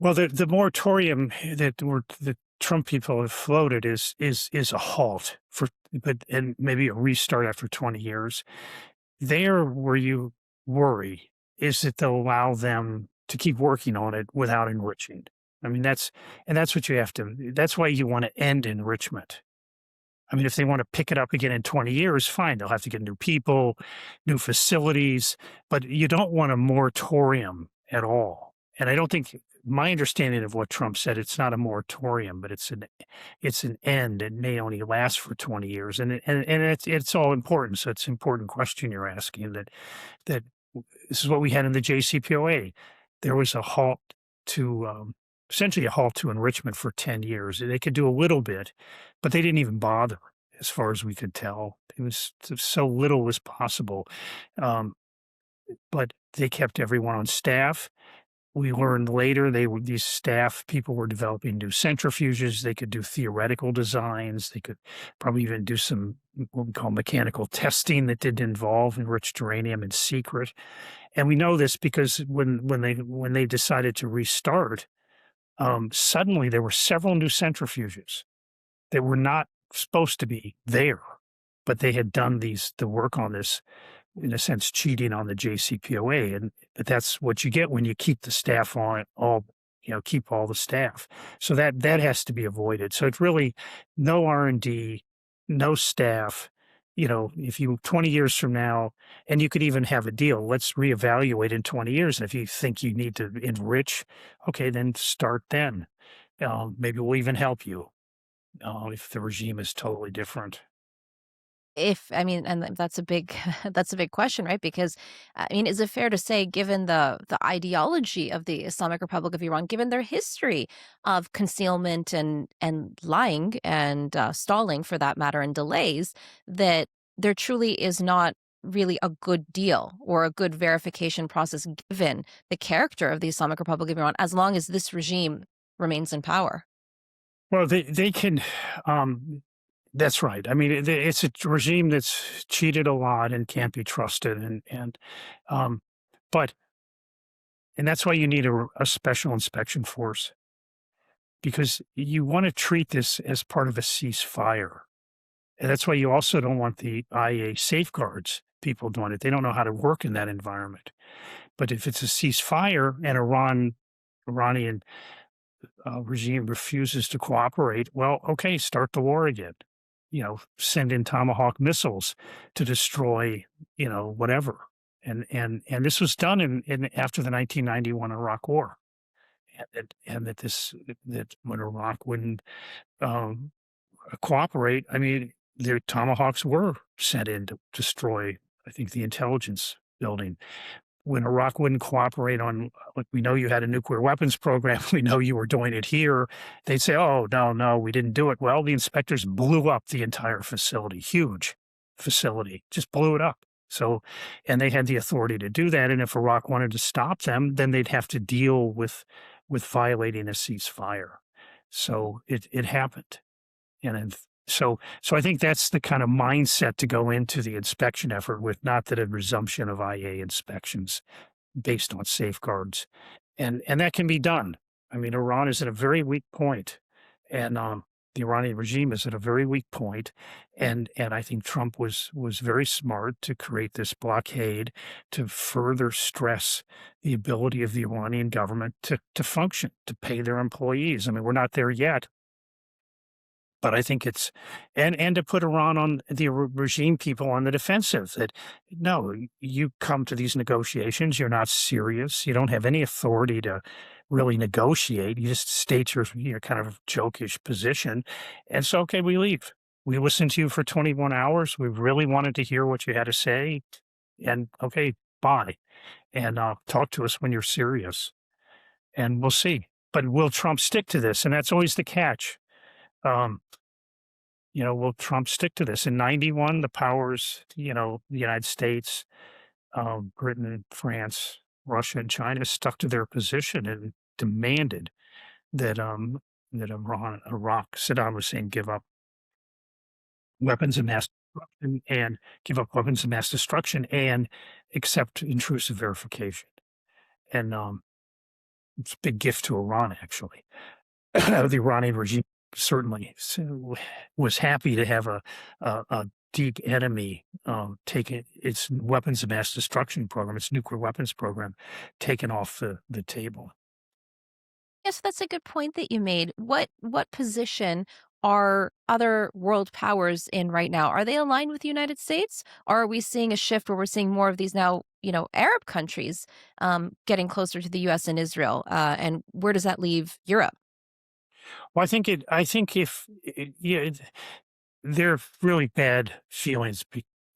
Well, the moratorium that the Trump people have floated is a halt and maybe a restart after 20 years. There, where you worry is that they'll allow them to keep working on it without enriching. I mean, that's what you have to. That's why you want to end enrichment. I mean, if they want to pick it up again in 20 years, fine. They'll have to get new people, new facilities, but you don't want a moratorium at all. And I don't think my understanding of what Trump said, it's not a moratorium, but it's an end. It may only last for 20 years, and it's all important. So it's an important question you're asking. That this is what we had in the JCPOA. There was a halt to essentially a halt to enrichment for 10 years. They could do a little bit, but they didn't even bother, as far as we could tell. It was so little as possible. But they kept everyone on staff. We learned later these staff people were developing new centrifuges. They could do theoretical designs. They could probably even do some what we call mechanical testing that didn't involve enriched uranium in secret. And we know this because when they decided to restart, suddenly there were several new centrifuges that were not supposed to be there, but they had done the work on this, in a sense, cheating on the JCPOA. But that's what you get when you keep the staff on keep all the staff. So that has to be avoided. So it's really no R&D, no staff. If you 20 years from now, and you could even have a deal, let's reevaluate in 20 years. And if you think you need to enrich, okay, then start then. Maybe we'll even help you if the regime is totally different. And that's a big that's a big question, right? Because is it fair to say, given the ideology of the Islamic Republic of Iran, given their history of concealment and lying and stalling, for that matter, and delays, that there truly is not really a good deal or a good verification process, given the character of the Islamic Republic of Iran, as long as this regime remains in power? Well, they can. That's right. It's a regime that's cheated a lot and can't be trusted, but that's why you need a special inspection force, because you want to treat this as part of a ceasefire, and that's why you also don't want the IA safeguards people doing it. They don't know how to work in that environment. But if it's a ceasefire and Iranian regime refuses to cooperate, well, okay, start the war again. Send in Tomahawk missiles to destroy, whatever. And this was done in after the 1991 Iraq War, and that when Iraq wouldn't cooperate, their Tomahawks were sent in to destroy, I think, the intelligence building. When Iraq wouldn't cooperate on, like, we know you had a nuclear weapons program, we know you were doing it here, they'd say, oh, no, we didn't do it. Well, the inspectors blew up the entire facility, huge facility, just blew it up. So, and they had the authority to do that. And if Iraq wanted to stop them, then they'd have to deal with violating a ceasefire. So it happened. And so I think that's the kind of mindset to go into the inspection effort with, not that a resumption of IA inspections based on safeguards. And that can be done. Iran is at a very weak point, and the Iranian regime is at a very weak point. And I think Trump was very smart to create this blockade to further stress the ability of the Iranian government to function, to pay their employees. We're not there yet. But I think it's, and to put Iran on the regime people on the defensive, that no, you come to these negotiations, you're not serious, you don't have any authority to really negotiate, you just state your kind of jokish position. And so, okay, we leave. We listened to you for 21 hours. We really wanted to hear what you had to say. And okay, bye. And talk to us when you're serious. And we'll see. But will Trump stick to this? And that's always the catch. Will Trump stick to this? In 91, the powers, the United States, Britain, France, Russia, and China stuck to their position and demanded that Iraq, Saddam Hussein, give up weapons of mass destruction and accept intrusive verification. And it's a big gift to Iran, actually. The Iranian regime certainly was happy to have a deep enemy take its weapons of mass destruction program, its nuclear weapons program, taken off the table. Yes, that's a good point that you made. What position are other world powers in right now? Are they aligned with the United States? Or are we seeing a shift where we're seeing more of these now, Arab countries getting closer to the U.S. and Israel, and where does that leave Europe? Well, I think there are really bad feelings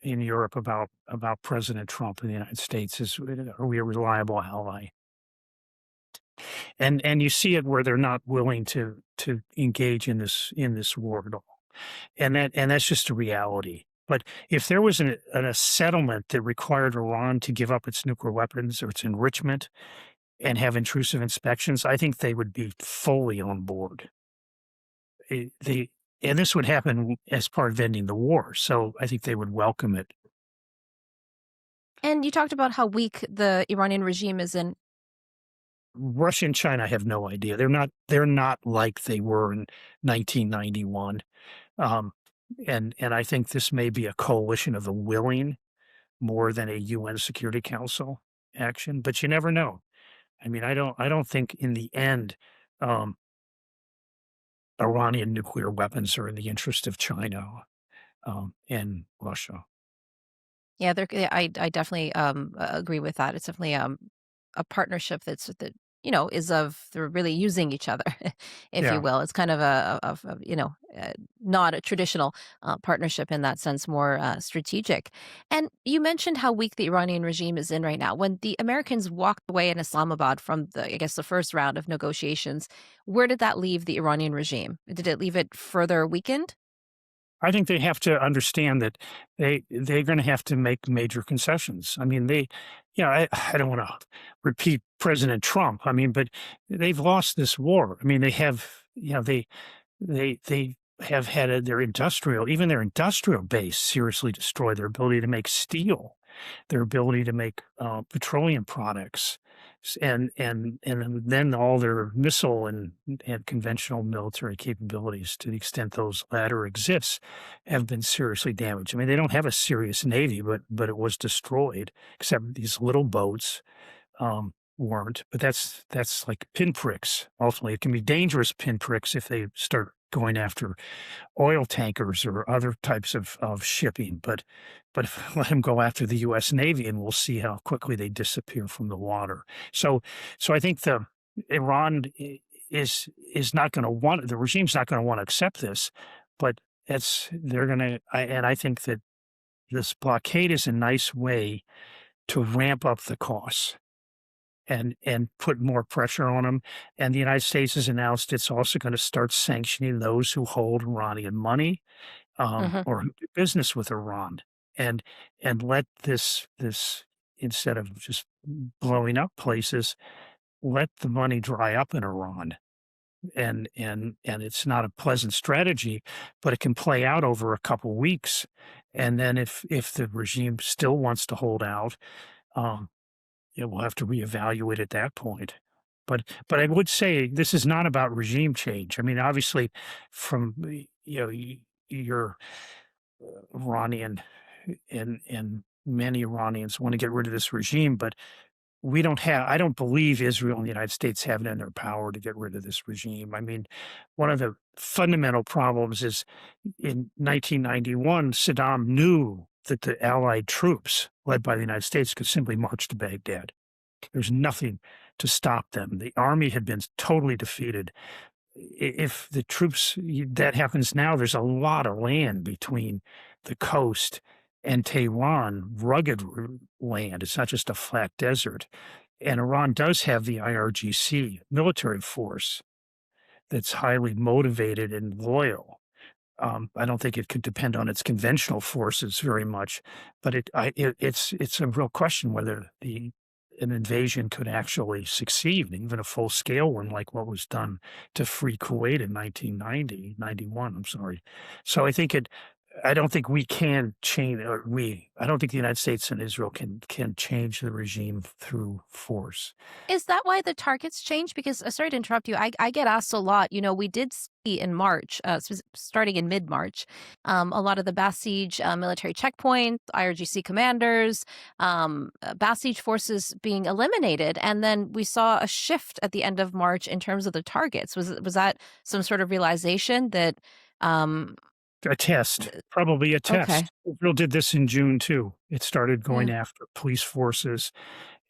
in Europe about President Trump in the United States. Are we a reliable ally? And you see it where they're not willing to engage in this war at all, and that's just a reality. But if there was a settlement that required Iran to give up its nuclear weapons or its enrichment and have intrusive inspections, I think they would be fully on board. And this would happen as part of ending the war, so I think they would welcome it. And you talked about how weak the Iranian regime is in. Russia and China have no idea. They're not like they were in 1991. And I think this may be a coalition of the willing more than a UN Security Council action, but you never know. I mean, I don't think in the end Iranian nuclear weapons are in the interest of China and Russia. Yeah, I definitely agree with that. It's definitely a partnership that they're really using each other, if you Yeah. will. It's kind of not a traditional partnership in that sense, more strategic. And you mentioned how weak the Iranian regime is in right now. When the Americans walked away in Islamabad from the first round of negotiations, where did that leave the Iranian regime? Did it leave it further weakened? I think they have to understand that they're going to have to make major concessions. I mean, I don't want to repeat President Trump. I mean, but they've lost this war. I mean, they have, they have had their industrial base seriously destroyed. Their ability to make steel, their ability to make petroleum products, and then all their missile and conventional military capabilities, to the extent those latter exist, have been seriously damaged. I mean, they don't have a serious navy, but it was destroyed, except these little boats weren't. But that's like pinpricks. Ultimately, it can be dangerous pinpricks if they start going after oil tankers or other types of shipping, but let them go after the U.S. Navy, and we'll see how quickly they disappear from the water. So I think Iran is not going to want, the regime's not going to want to accept this, but they're going to. And I think that this blockade is a nice way to ramp up the costs and put more pressure on them. And the United States has announced it's also going to start sanctioning those who hold Iranian money or who do business with Iran, and let this instead of just blowing up places, let the money dry up in Iran. And it's not a pleasant strategy, but it can play out over a couple weeks. And then if the regime still wants to hold out, we'll have to reevaluate at that point. But I would say this is not about regime change. I mean, obviously, from you're Iranian, and many Iranians want to get rid of this regime, but I don't believe Israel and the United States have it in their power to get rid of this regime. I mean, one of the fundamental problems is in 1991, Saddam knew that the Allied troops, led by the United States, could simply march to Baghdad. There's nothing to stop them. The army had been totally defeated. If the troops, that happens now, there's a lot of land between the coast and Tehran, rugged land. It's not just a flat desert. And Iran does have the IRGC military force that's highly motivated and loyal. I don't think it could depend on its conventional forces very much, but it's a real question whether an invasion could actually succeed, even a full-scale one like what was done to free Kuwait in 91, I'm sorry. So I don't think we can change, I don't think the United States and Israel can change the regime through force. Is that why the targets change? Because, sorry to interrupt you, I get asked a lot. We did see in March, starting in mid-March, a lot of the Basij military checkpoints, IRGC commanders, Basij forces being eliminated. And then we saw a shift at the end of March in terms of the targets. Was that some sort of realization that A test, probably a Okay. test. Israel did this in June too. It started going Yeah. after police forces,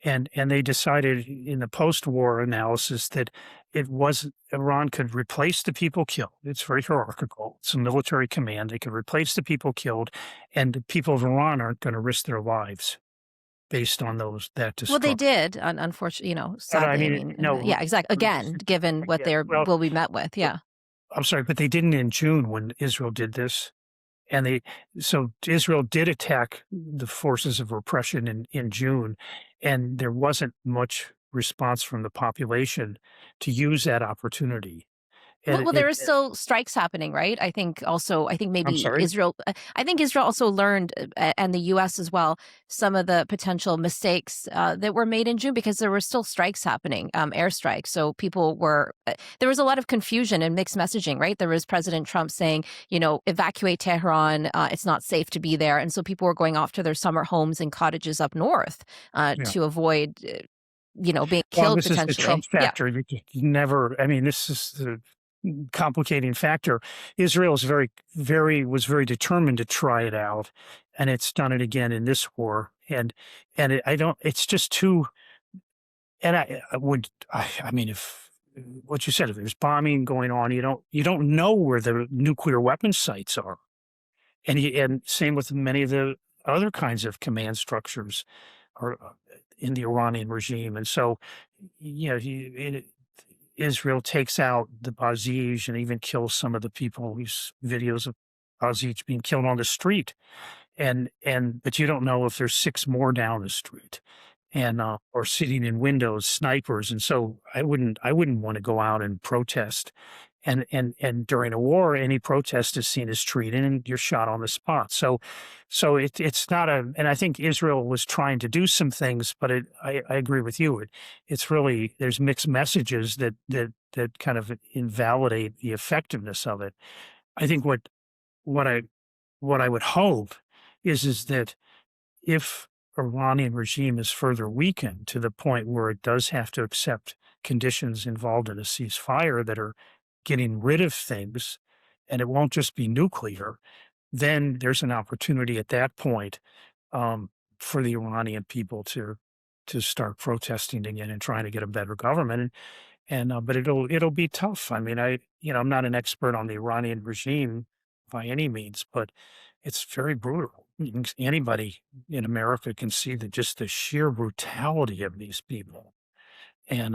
and they decided in the post-war analysis that it was Iran could replace the people killed. It's very hierarchical. It's a military command. They could replace the people killed, and the people of Iran aren't going to risk their lives based on that Well, they destruction. did, unfortunately, I sadly. I mean, mean, no, yeah, exactly. Again, given what yeah, they well, will be met with. Yeah. I'm sorry, but they didn't in June when Israel did this. And so Israel did attack the forces of repression in June, and there wasn't much response from the population to use that opportunity. Well, And well, there is still strikes happening, right? I think I'm maybe sorry? I think Israel also learned, and the U.S. as well, some of the potential mistakes that were made in June because there were still strikes happening, airstrikes. So there was a lot of confusion and mixed messaging, right? There was President Trump saying, evacuate Tehran. It's not safe to be there. And so people were going off to their summer homes and cottages up north Yeah. to avoid, being Well, killed this is the potentially. Trump factor. You never, I mean, this is the complicating factor. Israel is was very determined to try it out, and it's done it again in this war. I don't, it's just too, and I mean, if what you said, if there's bombing going on, you don't know where the nuclear weapon sites are. And same with many of the other kinds of command structures or in the Iranian regime. And so, Israel takes out the Basij and even kills some of the people. These videos of Basij being killed on the street, but you don't know if there's 6 more down the street, and or sitting in windows, snipers. And so I wouldn't want to go out and protest. And during a war, any protest is seen as treason, and you're shot on the spot. So it's not and I think Israel was trying to do some things, but I agree with you. It's really, there's mixed messages that kind of invalidate the effectiveness of it. I think what I would hope is that if Iranian regime is further weakened to the point where it does have to accept conditions involved in a ceasefire that are getting rid of things, and it won't just be nuclear, then there's an opportunity at that point for the Iranian people to start protesting again and trying to get a better government. But it'll be tough. I mean, I'm not an expert on the Iranian regime by any means, but it's very brutal. Anybody in America can see just the sheer brutality of these people, and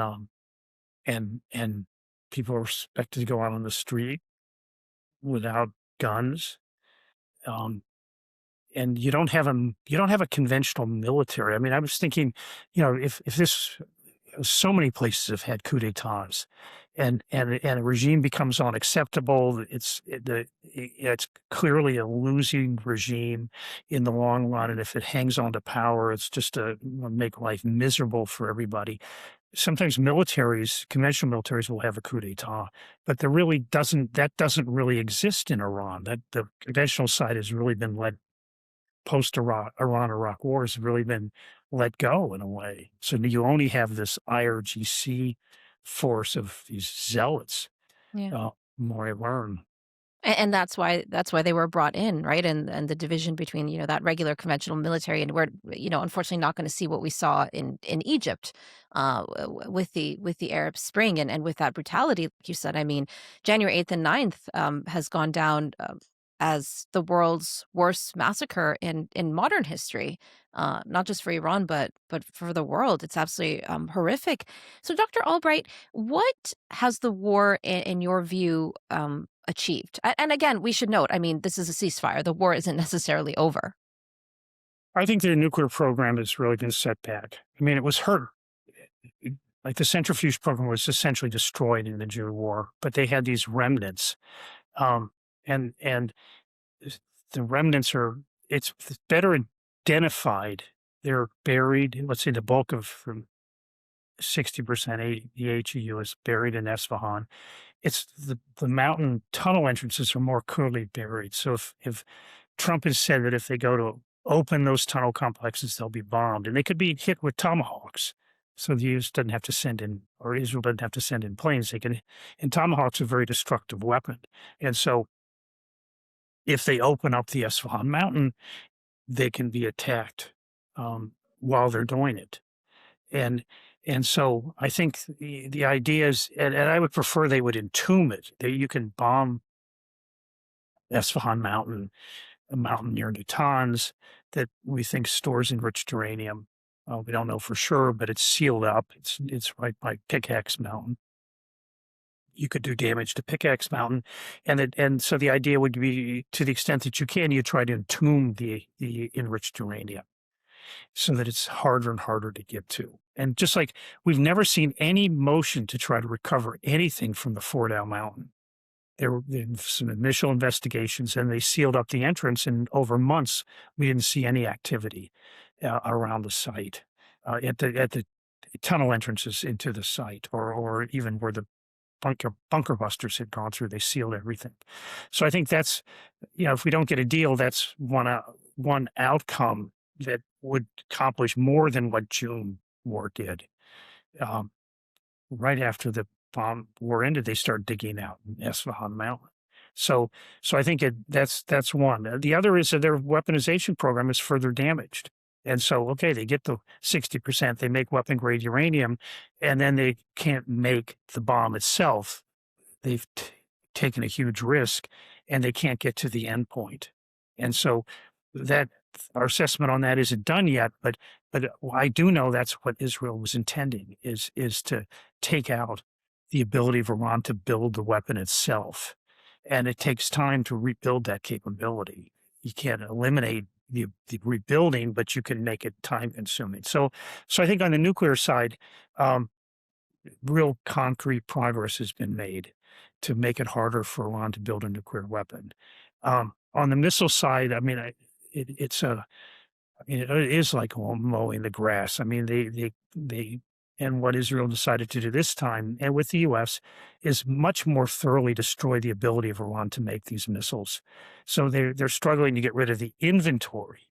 and people are expected to go out on the street without guns, um, and you don't have a conventional military. I mean, I was thinking, if this, so many places have had coups d'états, and a regime becomes unacceptable. It's clearly a losing regime in the long run, and if it hangs on to power, it's just will make life miserable for everybody. Sometimes conventional militaries will have a coup d'état, but that doesn't really exist in Iran. That the conventional side has really been led Iran-Iraq war has really been let go in a way. So you only have this IRGC force of these zealots, Yeah. more I learn. And that's why they were brought in, right? And the division between, that regular conventional military, and we're, unfortunately not going to see what we saw in Egypt with the Arab Spring and with that brutality, like you said. I mean, January 8th and 9th has gone down as the world's worst massacre in modern history, not just for Iran, but for the world. It's absolutely horrific. So, Dr. Albright, what has the war, in your view, achieved? And again, we should note, I mean, this is a ceasefire. The war isn't necessarily over. I think their nuclear program has really been set back. I mean, it was hurt. Like the centrifuge program was essentially destroyed in the June war, but they had these remnants, and the remnants it's better identified. They're buried. Let's say the bulk of from 60%, the HEU is buried in Esfahan. It's the mountain tunnel entrances are more clearly buried. So if Trump has said that if they go to open those tunnel complexes, they'll be bombed, and they could be hit with tomahawks. So the U.S. doesn't have to send in, or Israel doesn't have to send in planes. And tomahawks are a very destructive weapon. And so if they open up the Isfahan mountain, they can be attacked while they're doing it. And so I think the idea is, and I would prefer they would entomb it. That you can bomb Isfahan mountain, a mountain near Natanz that we think stores enriched uranium. We don't know for sure, but it's sealed up. It's right by Pickaxe Mountain. You could do damage to Pickaxe Mountain, and so the idea would be, to the extent that you can, you try to entomb the enriched uranium, so that it's harder and harder to get to. And just like we've never seen any motion to try to recover anything from the Fordow Mountain. There were some initial investigations, and they sealed up the entrance, and over months we didn't see any activity around the site, at the tunnel entrances into the site, or even where the bunker busters had gone through. They sealed everything. So I think that's, if we don't get a deal, that's one outcome that would accomplish more than what June war did. Right after the bomb war ended, they start digging out in Isfahan Mountain. So I think that's one. The other is that their weaponization program is further damaged. And so, okay, they get the 60%, they make weapon grade uranium, and then they can't make the bomb itself. They've taken a huge risk, and they can't get to the end point. And so that our assessment on that isn't done yet, but I do know that's what Israel was intending, is to take out the ability of Iran to build the weapon itself. And it takes time to rebuild that capability. You can't eliminate the rebuilding, but you can make it time consuming. So I think on the nuclear side, real concrete progress has been made to make it harder for Iran to build a nuclear weapon. On the missile side, I mean, it is like mowing the grass. I mean, they and what Israel decided to do this time, and with the U.S., is much more thoroughly destroy the ability of Iran to make these missiles. So they're struggling to get rid of the inventory,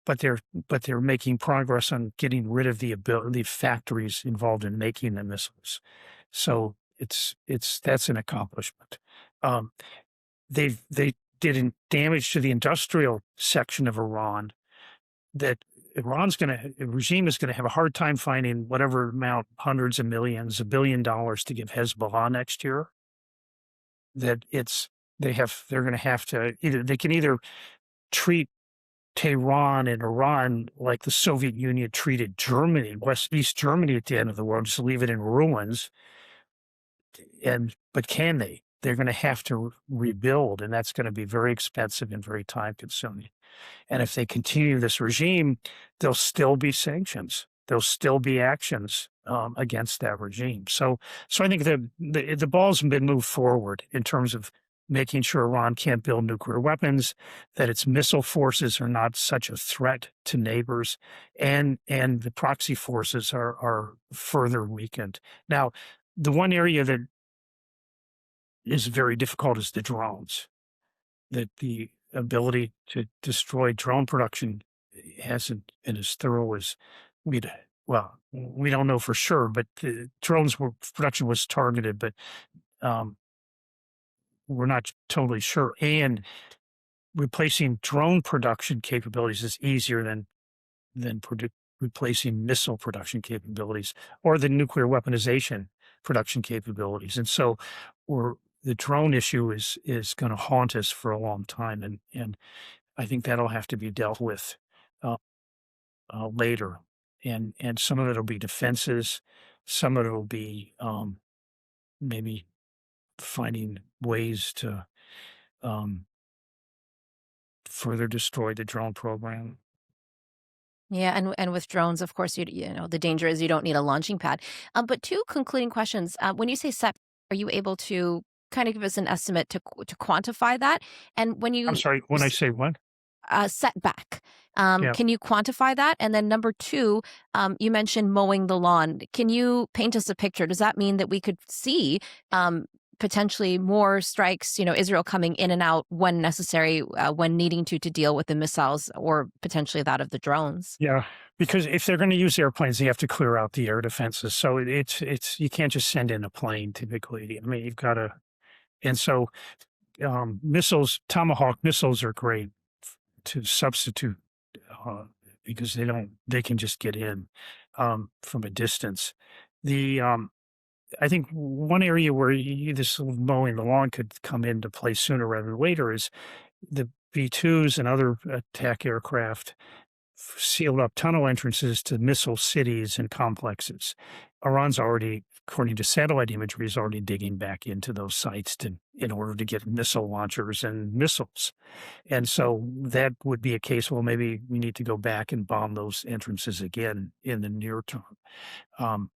but they're making progress on getting rid of the factories involved in making the missiles. So that's an accomplishment. They did damage to the industrial section of Iran that the regime is going to have a hard time finding whatever amount, hundreds of millions, $1 billion to give Hezbollah next year. That they're going to have to they can either treat Tehran and Iran like the Soviet Union treated Germany, East Germany at the end of the war, just leave it in ruins. But can they? They're going to have to rebuild, and that's going to be very expensive and very time consuming. And if they continue this regime, there'll still be sanctions. There'll still be actions against that regime. So I think the ball's been moved forward in terms of making sure Iran can't build nuclear weapons, that its missile forces are not such a threat to neighbors, and the proxy forces are further weakened. Now, the one area that is very difficult is the drones. That the ability to destroy drone production hasn't been as thorough as we don't know for sure, but the production was targeted, but we're not totally sure. And replacing drone production capabilities is easier than replacing missile production capabilities or the nuclear weaponization production capabilities. And so the drone issue is going to haunt us for a long time, and I think that'll have to be dealt with later. And some of it will be defenses, some of it will be maybe finding ways to further destroy the drone program. Yeah, and with drones, of course, the danger is you don't need a launching pad. But two concluding questions. When you say set, are you able to kind of give us an estimate to quantify that? And when you I'm sorry, when I say what? Setback. Yeah. Can you quantify that? And then number two, you mentioned mowing the lawn. Can you paint us a picture? Does that mean that we could see potentially more strikes, Israel coming in and out when necessary, when needing to deal with the missiles or potentially that of the drones? Yeah, because if they're going to use airplanes, they have to clear out the air defenses. So it's you can't just send in a plane typically. I mean, you've got to, and so missiles, Tomahawk missiles are great to substitute because they can just get in from a distance. I think one area where this mowing the lawn could come into play sooner rather than later is the B-2s and other attack aircraft sealed up tunnel entrances to missile cities and complexes. Iran's already, according to satellite imagery, is already digging back into those sites in order to get missile launchers and missiles. And so that would be a case, well, maybe we need to go back and bomb those entrances again in the near term.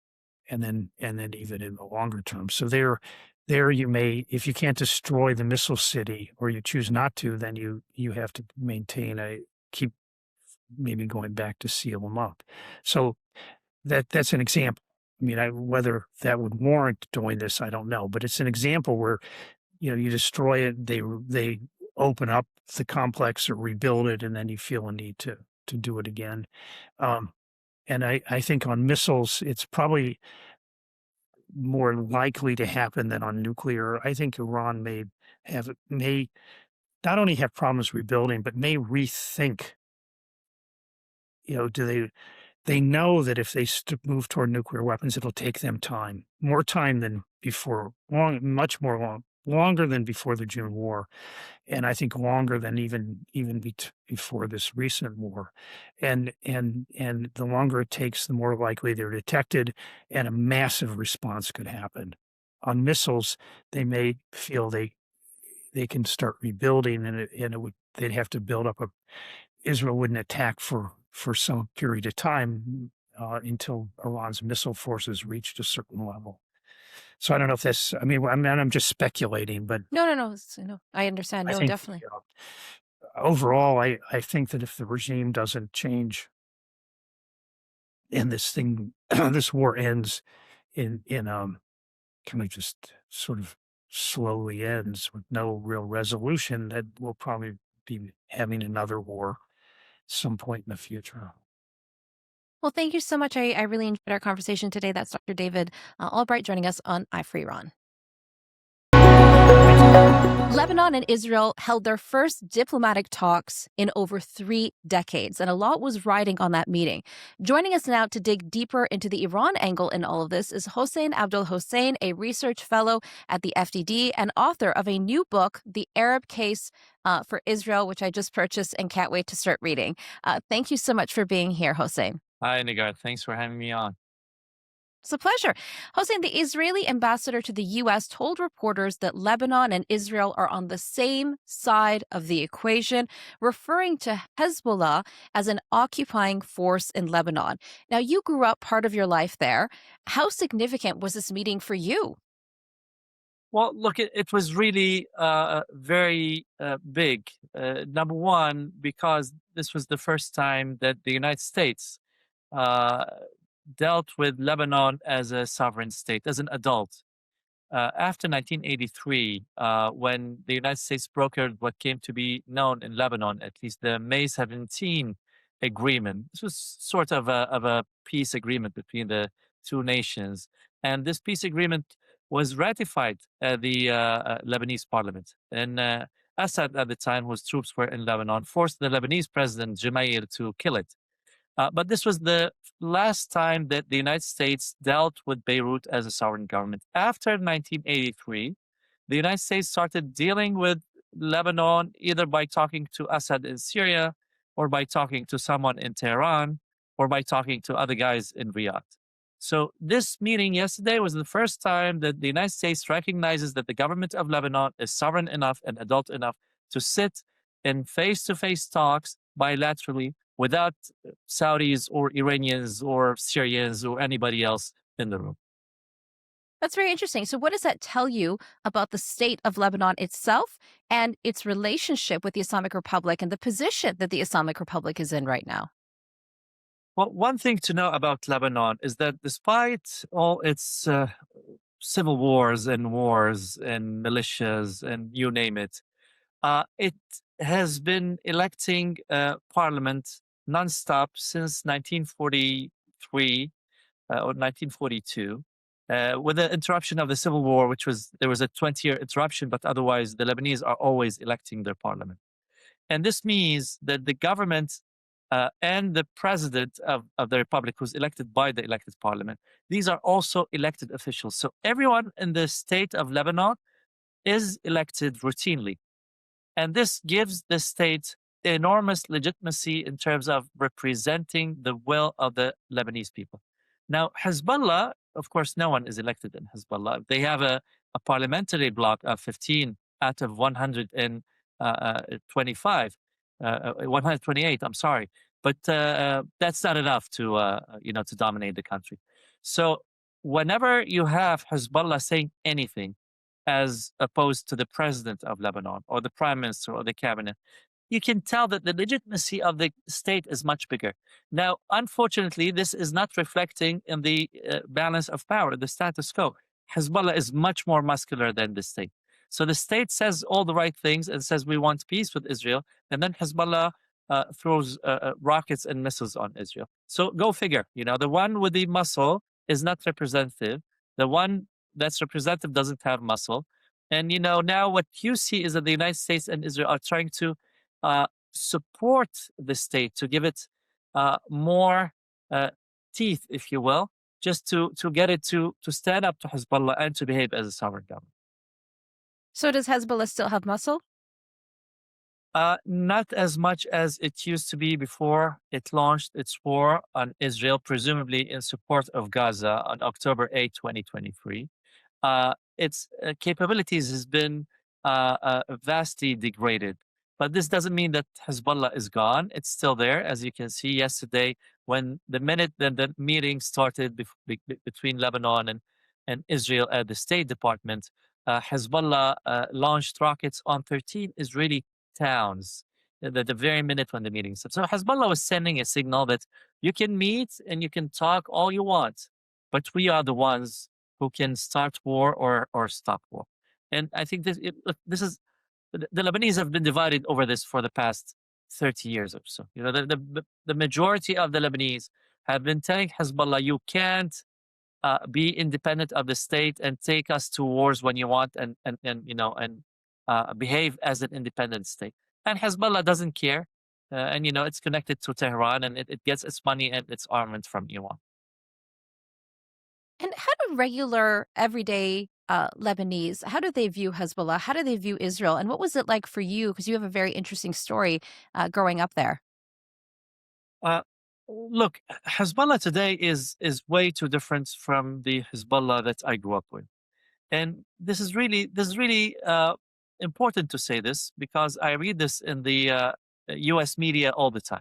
And then even in the longer term. So there you may, if you can't destroy the missile city or you choose not to, then you have to keep maybe going back to seal them up. So that's an example. I mean, whether that would warrant doing this, I don't know, but it's an example where, you destroy it, they open up the complex or rebuild it, and then you feel a need to do it again. And I think on missiles, it's probably more likely to happen than on nuclear. I think Iran may not only have problems rebuilding, but may rethink. They know that if they move toward nuclear weapons, it'll take them time, more time than before, longer than before the June War, and I think longer than even before this recent war, and the longer it takes, the more likely they're detected, and a massive response could happen. On missiles, they may feel they can start rebuilding, and they'd have to build up Israel wouldn't attack for some period of time until Iran's missile forces reached a certain level. So I don't know if that's, I'm just speculating, but No. I understand. I No, think, definitely. overall, I think that if the regime doesn't change and this war ends in kind of just sort of slowly ends with no real resolution, that we'll probably be having another war some point in the future. Well, thank you so much. I really enjoyed our conversation today. That's Dr. David Albright joining us on Eye for Iran. Lebanon and Israel held their first diplomatic talks in over 3 decades, and a lot was riding on that meeting. Joining us now to dig deeper into the Iran angle in all of this is Hossein Abdul Hossein, a research fellow at the FDD and author of a new book, The Arab Case for Israel, which I just purchased and can't wait to start reading. Thank you so much for being here, Hossein. Hi, Nigar. Thanks for having me on. It's a pleasure. Hossein, the Israeli ambassador to the U.S. told reporters that Lebanon and Israel are on the same side of the equation, referring to Hezbollah as an occupying force in Lebanon. Now, you grew up part of your life there. How significant was this meeting for you? Well, look, it was really very big. Number one, because this was the first time that the United States dealt with Lebanon as a sovereign state, as an adult. After 1983, when the United States brokered what came to be known in Lebanon, at least the May 17 agreement, this was sort of a peace agreement between the two nations. And this peace agreement was ratified at the Lebanese parliament. And Assad, at the time, whose troops were in Lebanon, forced the Lebanese president, Gemayel, to kill it. But this was the last time that the United States dealt with Beirut as a sovereign government. After 1983, the United States started dealing with Lebanon either by talking to Assad in Syria, or by talking to someone in Tehran, or by talking to other guys in Riyadh. So this meeting yesterday was the first time that the United States recognizes that the government of Lebanon is sovereign enough and adult enough to sit in face-to-face talks bilaterally without Saudis or Iranians or Syrians or anybody else in the room. That's very interesting. So what does that tell you about the state of Lebanon itself and its relationship with the Islamic Republic and the position that the Islamic Republic is in right now? Well, one thing to know about Lebanon is that despite all its civil wars and militias and you name it has been electing parliament nonstop since 1943 or 1942. with the interruption of the civil war, there was a 20-year interruption, but otherwise the Lebanese are always electing their parliament. And this means that the government and the president of the republic, who's elected by the elected parliament, these are also elected officials. So everyone in the state of Lebanon is elected routinely. And this gives the state enormous legitimacy in terms of representing the will of the Lebanese people. Now, Hezbollah, of course, no one is elected in Hezbollah. They have a parliamentary bloc of 15 out of 125, 128, I'm sorry. But that's not enough to dominate the country. So whenever you have Hezbollah saying anything, as opposed to the president of Lebanon or the prime minister or the cabinet, you can tell that the legitimacy of the state is much bigger. Now, unfortunately, this is not reflecting in the balance of power, the status quo. Hezbollah is much more muscular than the state. So the state says all the right things and says we want peace with Israel, and then Hezbollah throws rockets and missiles on Israel. So go figure. The one with the muscle is not representative. The one that's representative doesn't have muscle. And now what you see is that the United States and Israel are trying to support the state, to give it more teeth, if you will, just to get it to stand up to Hezbollah and to behave as a sovereign government. So does Hezbollah still have muscle? Not as much as it used to be before it launched its war on Israel, presumably in support of Gaza on October 8, 2023. Its capabilities has been vastly degraded. But this doesn't mean that Hezbollah is gone. It's still there. As you can see yesterday, when the minute that the meeting started between Lebanon and Israel at the State Department, Hezbollah launched rockets on 13 Israeli towns at the very minute when the meeting started. So Hezbollah was sending a signal that you can meet and you can talk all you want, but we are the ones who can start war or stop war. And I think this is, the Lebanese have been divided over this for the past 30 years or so. The majority of the Lebanese have been telling Hezbollah, you can't be independent of the state and take us to wars when you want and behave as an independent state. And Hezbollah doesn't care. It's connected to Tehran and it gets its money and its armament from Iran. And how do regular, everyday Lebanese, how do they view Hezbollah? How do they view Israel? And what was it like for you? Because you have a very interesting story growing up there. Look, Hezbollah today is way too different from the Hezbollah that I grew up with. And this is really important to say this, because I read this in the US media all the time.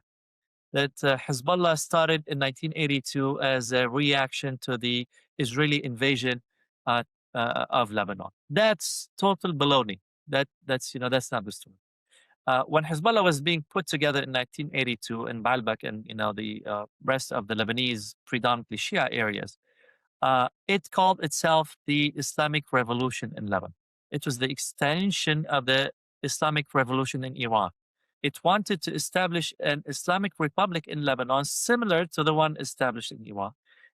That Hezbollah started in 1982 as a reaction to the Israeli invasion of Lebanon. That's total baloney. That's not the story. When Hezbollah was being put together in 1982 in Baalbek and the rest of the Lebanese predominantly Shia areas, it called itself the Islamic Revolution in Lebanon. It was the extension of the Islamic Revolution in Iran. It wanted to establish an Islamic Republic in Lebanon similar to the one established in Iran.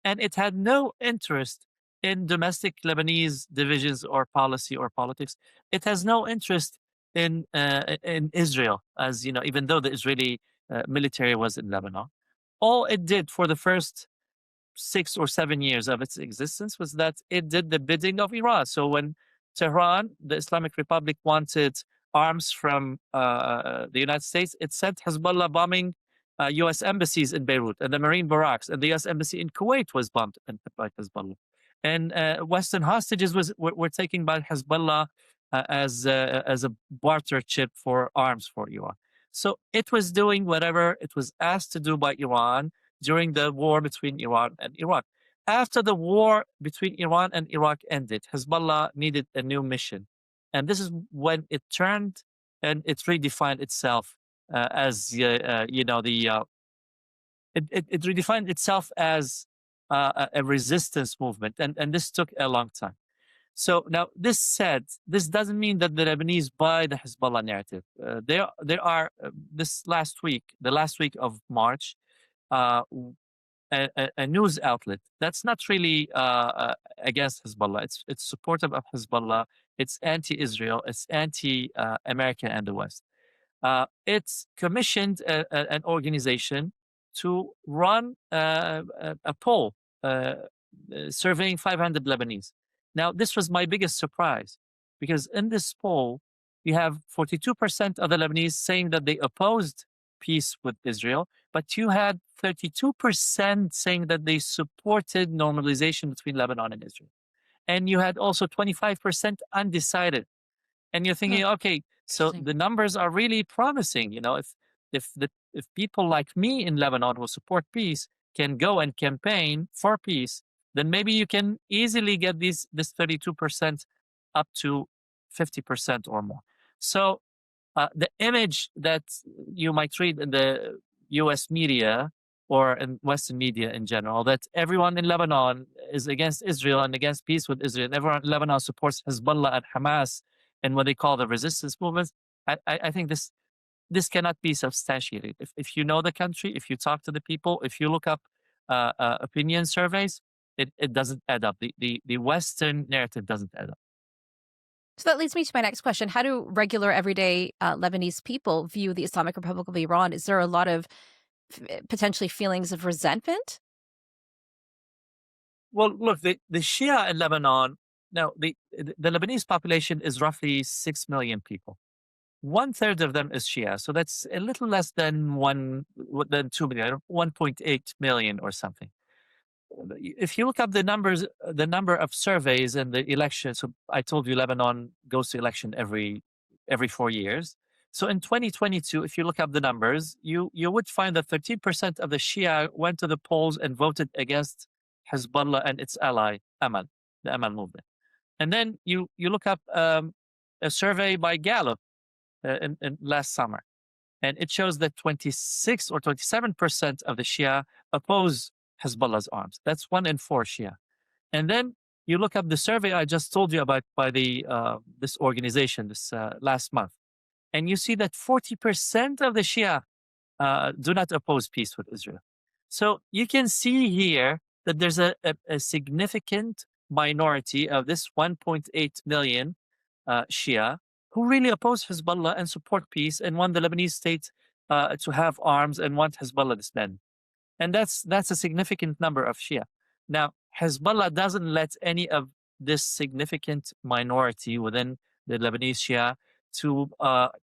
And it had no interest in domestic Lebanese divisions or policy or politics. It has no interest in Israel, as even though the Israeli military was in Lebanon. All it did for the first 6 or 7 years of its existence was that it did the bidding of Iran. So when Tehran, the Islamic Republic, wanted arms from the United States, it sent Hezbollah bombing U.S. embassies in Beirut and the Marine barracks, and the U.S. embassy in Kuwait was bombed by Hezbollah. And Western hostages were taken by Hezbollah as a barter chip for arms for Iran. So it was doing whatever it was asked to do by Iran during the war between Iran and Iraq. After the war between Iran and Iraq ended, Hezbollah needed a new mission. And this is when it turned and it redefined itself it redefined itself as a resistance movement. And this took a long time. So now, this said, this doesn't mean that the Lebanese buy the Hezbollah narrative. There are, the last week of March, a news outlet that's not really against Hezbollah. It's supportive of Hezbollah. It's anti-Israel. It's anti-America and the West. It's commissioned an organization to run a poll surveying 500 Lebanese. Now, this was my biggest surprise because in this poll, you have 42% of the Lebanese saying that they opposed peace with Israel, but you had 32% saying that they supported normalization between Lebanon and Israel. And you had also 25% undecided. And you're thinking, okay, so the numbers are really promising. You know, if people like me in Lebanon who support peace can go and campaign for peace, then maybe you can easily get this 32% up to 50% or more. So the image that you might read in the U.S. media or in Western media in general, that everyone in Lebanon is against Israel and against peace with Israel, and everyone in Lebanon supports Hezbollah and Hamas and what they call the resistance movements, I think this cannot be substantiated. If you know the country, if you talk to the people, if you look up opinion surveys, it doesn't add up. The Western narrative doesn't add up. So that leads me to my next question. How do regular, everyday Lebanese people view the Islamic Republic of Iran? Is there a lot of potentially feelings of resentment? Well, look, the Shia in Lebanon, now the Lebanese population is roughly 6 million people. 1/3 of them is Shia. So that's a little less than 2 million, 1.8 million or something. If you look up the numbers, the number of surveys and the elections, so I told you Lebanon goes to election every 4 years. So in 2022, if you look up the numbers, you would find that 13% of the Shia went to the polls and voted against Hezbollah and its ally, Amal, the Amal movement. And then you look up a survey by Gallup in last summer, and it shows that 26 or 27% of the Shia oppose Hezbollah's arms. That's 1 in 4 Shia. And then you look up the survey I just told you about by this organization this last month, and you see that 40% of the Shia do not oppose peace with Israel. So you can see here that there's a significant minority of this 1.8 million Shia who really oppose Hezbollah and support peace and want the Lebanese state to have arms and want Hezbollah disbanded. And that's a significant number of Shia. Now, Hezbollah doesn't let any of this significant minority within the Lebanese Shia to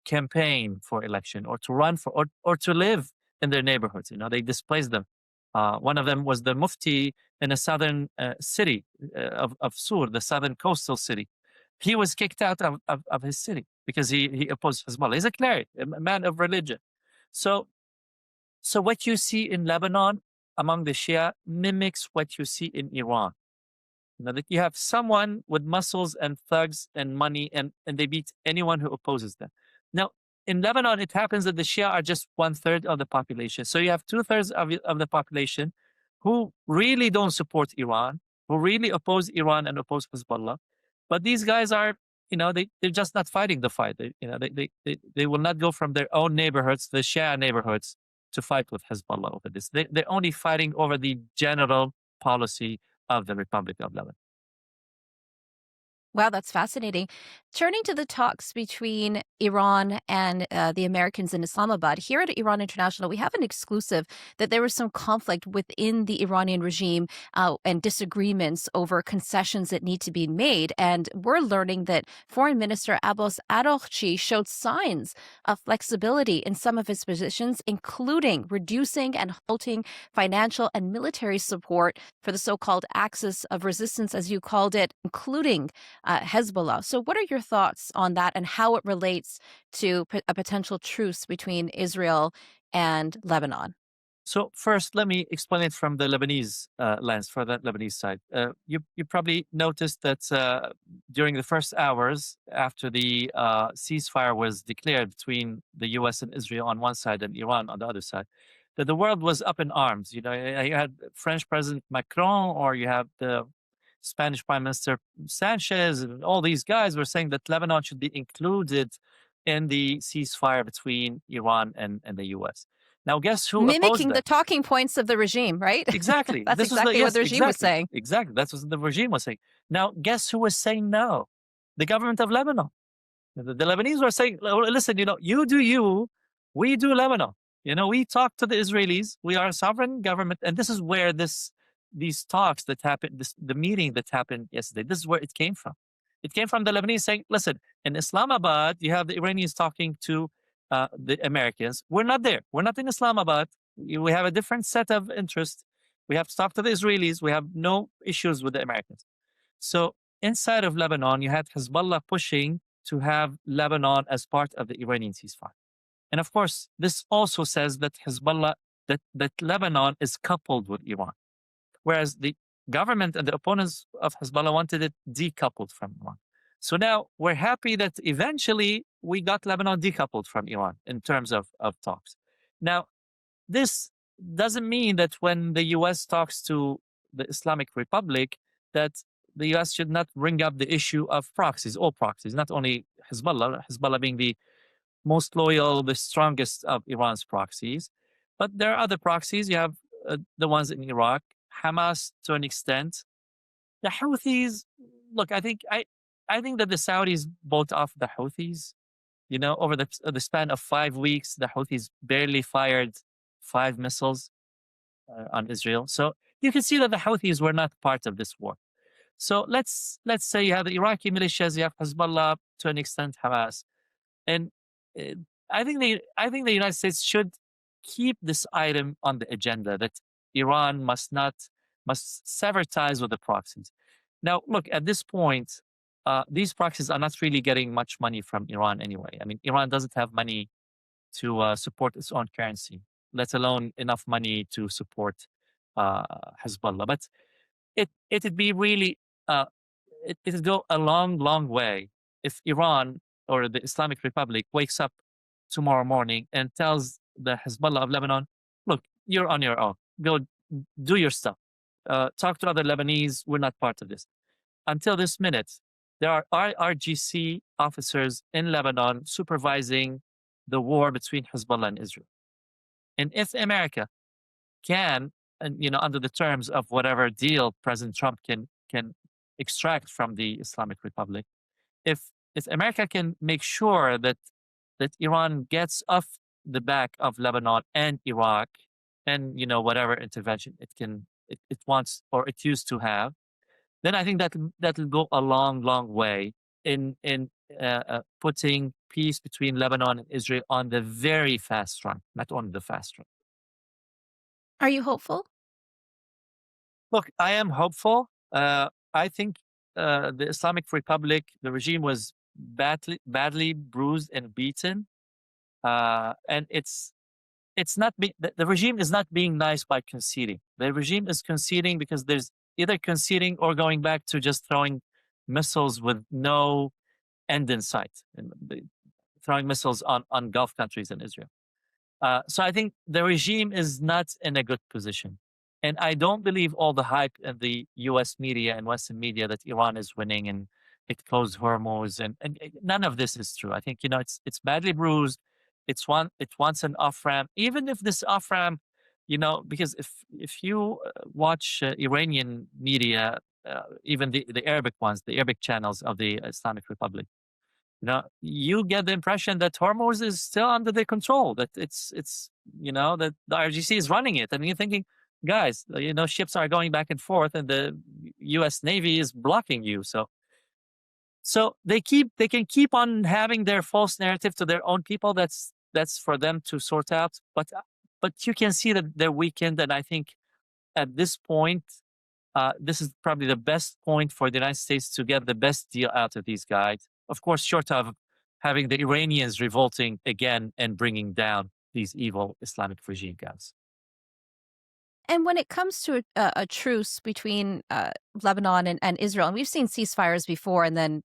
campaign for election or to run for or to live in their neighborhoods. You know, they displaced them. One of them was the mufti in a southern city of Sur, the southern coastal city. He was kicked out of his city because he opposed Hezbollah. He's a cleric, a man of religion. So what you see in Lebanon among the Shia mimics what you see in Iran. You know, that you have someone with muscles and thugs and money, and they beat anyone who opposes them. Now, in Lebanon, it happens that the Shia are just 1/3 of the population. So you have 2/3 of the population who really don't support Iran, who really oppose Iran and oppose Hezbollah. But these guys are, you know, they're just not fighting the fight. They will not go from their own neighborhoods, the Shia neighborhoods, to fight with Hezbollah over this. They're only fighting over the general policy of the Republic of Lebanon. Wow, that's fascinating. Turning to the talks between Iran and the Americans in Islamabad, here at Iran International, we have an exclusive that there was some conflict within the Iranian regime and disagreements over concessions that need to be made. And we're learning that Foreign Minister Abbas Araghchi showed signs of flexibility in some of his positions, including reducing and halting financial and military support for the so-called axis of resistance, as you called it, including Hezbollah. So what are your thoughts on that and how it relates to a potential truce between Israel and Lebanon? So first, let me explain it from the Lebanese lens, for the Lebanese side. You probably noticed that during the first hours after the ceasefire was declared between the U.S. and Israel on one side and Iran on the other side, that the world was up in arms. You know, you had French President Macron, or you have the Spanish Prime Minister Sanchez, and all these guys were saying that Lebanon should be included in the ceasefire between Iran and the U.S. Now, guess who opposed Mimicking the that? talking points of the regime, right? Exactly. That's This was exactly what the regime was exactly, saying. exactly. That's what the regime was saying. Now, guess who was saying no? The government of Lebanon. The Lebanese were saying, listen, you do you, we do Lebanon. We talk to the Israelis. We are a sovereign government. And this is where these talks that happened, the meeting that happened yesterday, this is where it came from. It came from the Lebanese saying, listen, in Islamabad, you have the Iranians talking to the Americans. We're not there. We're not in Islamabad. We have a different set of interests. We have to talk to the Israelis. We have no issues with the Americans. So inside of Lebanon, you had Hezbollah pushing to have Lebanon as part of the Iranian ceasefire. And of course, this also says that Hezbollah, that Lebanon is coupled with Iran, whereas the government and the opponents of Hezbollah wanted it decoupled from Iran. So now we're happy that eventually we got Lebanon decoupled from Iran in terms of talks. Now, this doesn't mean that when the U.S. talks to the Islamic Republic, that the U.S. should not bring up the issue of proxies, all proxies, not only Hezbollah being the most loyal, the strongest of Iran's proxies, but there are other proxies. You have the ones in Iraq, Hamas to an extent. The Houthis, look, I think that the Saudis bought off the Houthis. Over the span of 5 weeks, the Houthis barely fired 5 missiles on Israel. So you can see that the Houthis were not part of this war. So let's say you have the Iraqi militias, you have Hezbollah, to an extent Hamas, and I think the United States should keep this item on the agenda that Iran must sever ties with the proxies. Now, look, at this point, these proxies are not really getting much money from Iran anyway. I mean, Iran doesn't have money to support its own currency, let alone enough money to support Hezbollah. But it'd be really it'd go a long way if Iran or the Islamic Republic wakes up tomorrow morning and tells the Hezbollah of Lebanon, look, you're on your own. Go do your stuff. Talk to other Lebanese. We're not part of this. Until this minute, there are RGC officers in Lebanon supervising the war between Hezbollah and Israel. And if America can, and under the terms of whatever deal President Trump can extract from the Islamic Republic, if America can make sure that Iran gets off the back of Lebanon and Iraq, and whatever intervention it wants or it used to have, then I think that'll go a long way in putting peace between Lebanon and Israel on the very fast run, not on the fast run. Are you hopeful? Look, I am hopeful. I think the Islamic Republic, the regime was badly bruised and beaten, and it's not the regime is not being nice by conceding. The regime is conceding because there's either conceding or going back to just throwing missiles with no end in sight, and throwing missiles on Gulf countries and Israel. So I think the regime is not in a good position. And I don't believe all the hype in the U.S. media and Western media that Iran is winning and it closed Hormuz, and none of this is true. I think it's badly bruised. It wants an off ramp, even if this off ramp, because if you watch Iranian media, even the Arabic ones, the Arabic channels of the Islamic Republic, you get the impression that Hormuz is still under their control. That it's that the RGC is running it. I mean, you're thinking, guys, ships are going back and forth, and the U.S. Navy is blocking you. So they can keep on having their false narrative to their own people. That's for them to sort out. But you can see that they're weakened, and I think at this point, this is probably the best point for the United States to get the best deal out of these guys. Of course, short of having the Iranians revolting again and bringing down these evil Islamic regime guys. And when it comes to a truce between Lebanon and Israel, and we've seen ceasefires before, and then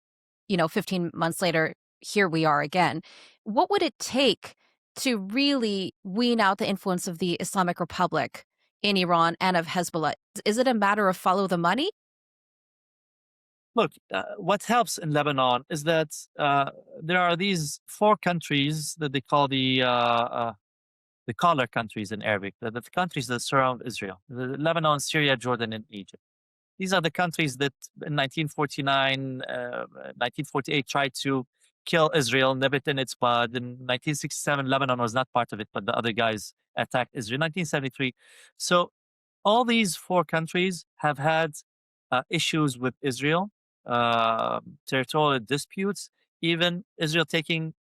15 months later, here we are again. What would it take to really wean out the influence of the Islamic Republic in Iran and of Hezbollah? Is it a matter of follow the money? Look, what helps in Lebanon is that there are these 4 countries that they call the the collar countries in Arabic, the countries that surround Israel, Lebanon, Syria, Jordan, and Egypt. These are the countries that in 1949, 1948 tried to kill Israel, nip it in its bud. In 1967, Lebanon was not part of it, but the other guys attacked Israel. 1973. So all these four countries have had issues with Israel, territorial disputes, even Israel taking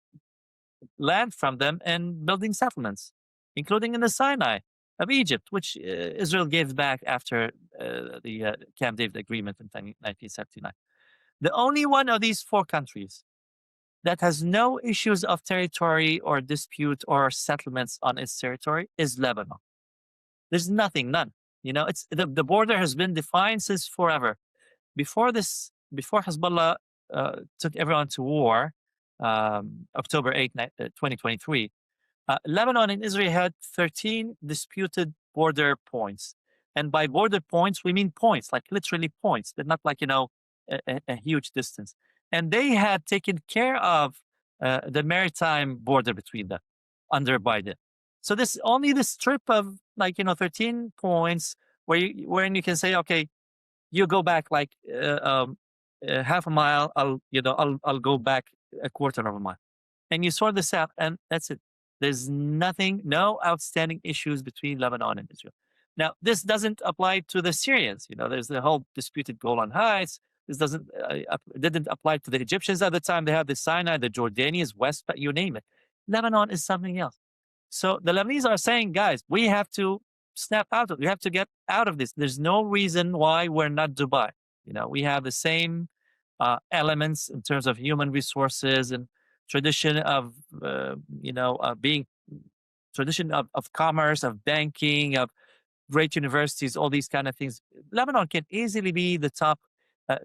land from them and building settlements, including in the Sinai of Egypt, which Israel gave back after the Camp David Agreement in 1979. The only one of these four countries that has no issues of territory or dispute or settlements on its territory is Lebanon. There's nothing, none. It's the border has been defined since forever. Before Hezbollah took everyone to war, October 8, 2023, Lebanon and Israel had 13 disputed border points. And by border points, we mean points, like literally points. They're not like, a huge distance. And they had taken care of the maritime border between them under Biden. So only this strip of 13 points wherein you can say, okay, you go back like half a mile, I'll go back a quarter of a mile. And you sort this out, and that's it. There's nothing, no outstanding issues between Lebanon and Israel. Now, this doesn't apply to the Syrians. There's the whole disputed Golan Heights. This didn't apply to the Egyptians at the time. They had the Sinai, the Jordanians, West, you name it. Lebanon is something else. So the Lebanese are saying, guys, we have to snap out of it. We have to get out of this. There's no reason why we're not Dubai. We have the same elements in terms of human resources and tradition of, tradition of commerce, of banking, of great universities, all these kind of things. Lebanon can easily be the top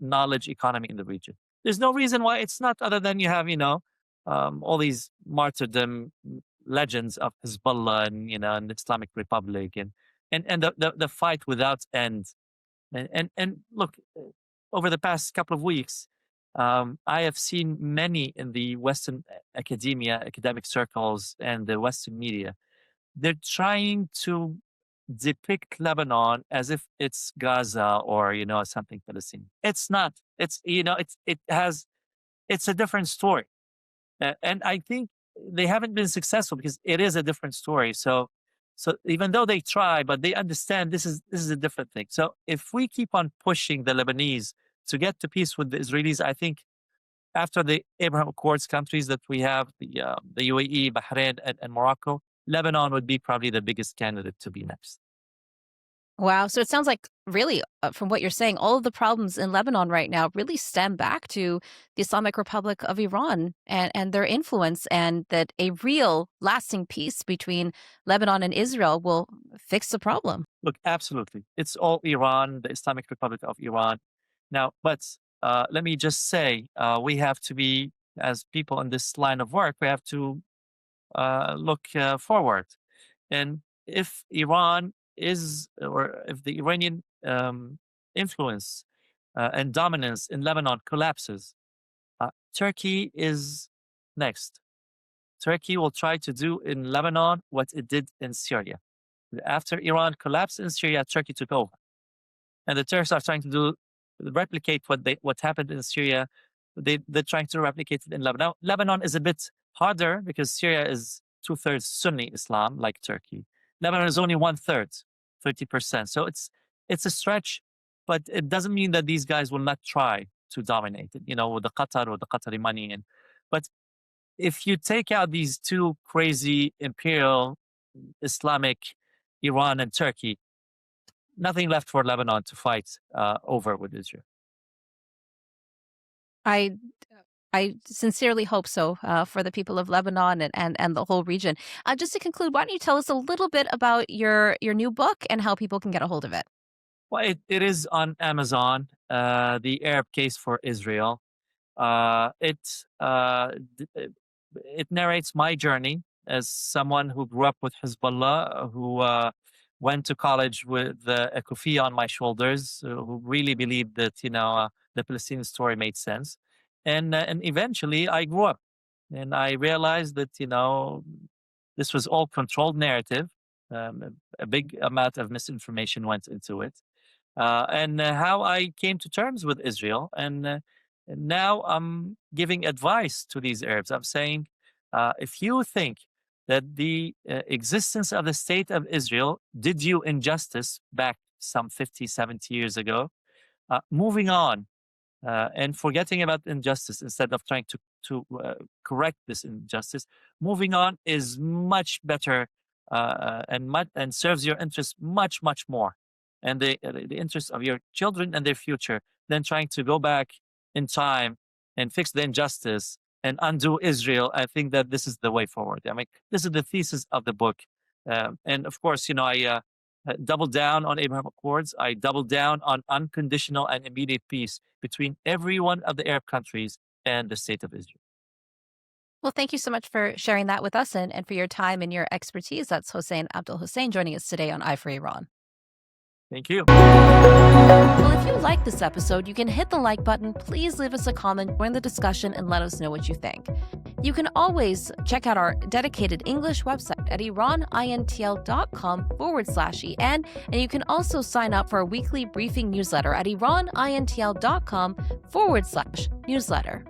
knowledge economy in the region. There's no reason why it's not, other than you have, all these martyrdom legends of Hezbollah and the Islamic Republic and the fight without end. And look, over the past couple of weeks, I have seen many in the Western academic circles and the Western media. They're trying to depict Lebanon as if it's Gaza or something Palestinian. It's not. It's it's a different story, and I think they haven't been successful because it is a different story. So even though they try, but they understand this is a different thing. So if we keep on pushing the Lebanese to get to peace with the Israelis, I think after the Abraham Accords countries that we have, the UAE, Bahrain, and Morocco, Lebanon would be probably the biggest candidate to be next. Wow. So it sounds like really, from what you're saying, all of the problems in Lebanon right now really stem back to the Islamic Republic of Iran and their influence, and that a real lasting peace between Lebanon and Israel will fix the problem. Look, absolutely. It's all Iran, the Islamic Republic of Iran. Now, but let me just say, we have to be, as people in this line of work, we have to look forward. And if Iran or if the Iranian influence and dominance in Lebanon collapses, Turkey is next. Turkey will try to do in Lebanon what it did in Syria. After Iran collapsed in Syria, Turkey took over. And the Turks are trying to replicate what happened in Syria. They're trying to replicate it in Lebanon. Now, Lebanon is a bit harder because Syria is 2/3 Sunni Islam, like Turkey. Lebanon is only 1/3, 30%. So it's a stretch, but it doesn't mean that these guys will not try to dominate it, with the Qatar or the Qatari money. But if you take out these two crazy imperial Islamic, Iran and Turkey, nothing left for Lebanon to fight over with Israel. I sincerely hope so for the people of Lebanon and the whole region. Just to conclude, why don't you tell us a little bit about your new book and how people can get a hold of it? Well, it is on Amazon, The Arab Case for Israel. It narrates my journey as someone who grew up with Hezbollah, who went to college with a kufi on my shoulders, who really believed that the Palestinian story made sense. And eventually I grew up and I realized that, This was all controlled narrative. A big amount of misinformation went into it. And how I came to terms with Israel. And now I'm giving advice to these Arabs. I'm saying, if you think that the existence of the state of Israel did you injustice back some 50, 70 years ago, moving on and forgetting about injustice instead of trying to correct this injustice, moving on is much better and serves your interests much, much more, and the interests of your children and their future, than trying to go back in time and fix the injustice and undo Israel. I think that this is the way forward. I mean, this is the thesis of the book. And of course, I doubled down on Abraham Accords. I doubled down on unconditional and immediate peace between every one of the Arab countries and the state of Israel. Well, thank you so much for sharing that with us and for your time and your expertise. That's Hossein Abdel Hussein joining us today on Eye for Iran. Thank you. Well, if you like this episode, you can hit the like button. Please leave us a comment, join the discussion, and let us know what you think. You can always check out our dedicated English website at iranintl.com/EN, and you can also sign up for our weekly briefing newsletter at iranintl.com/newsletter.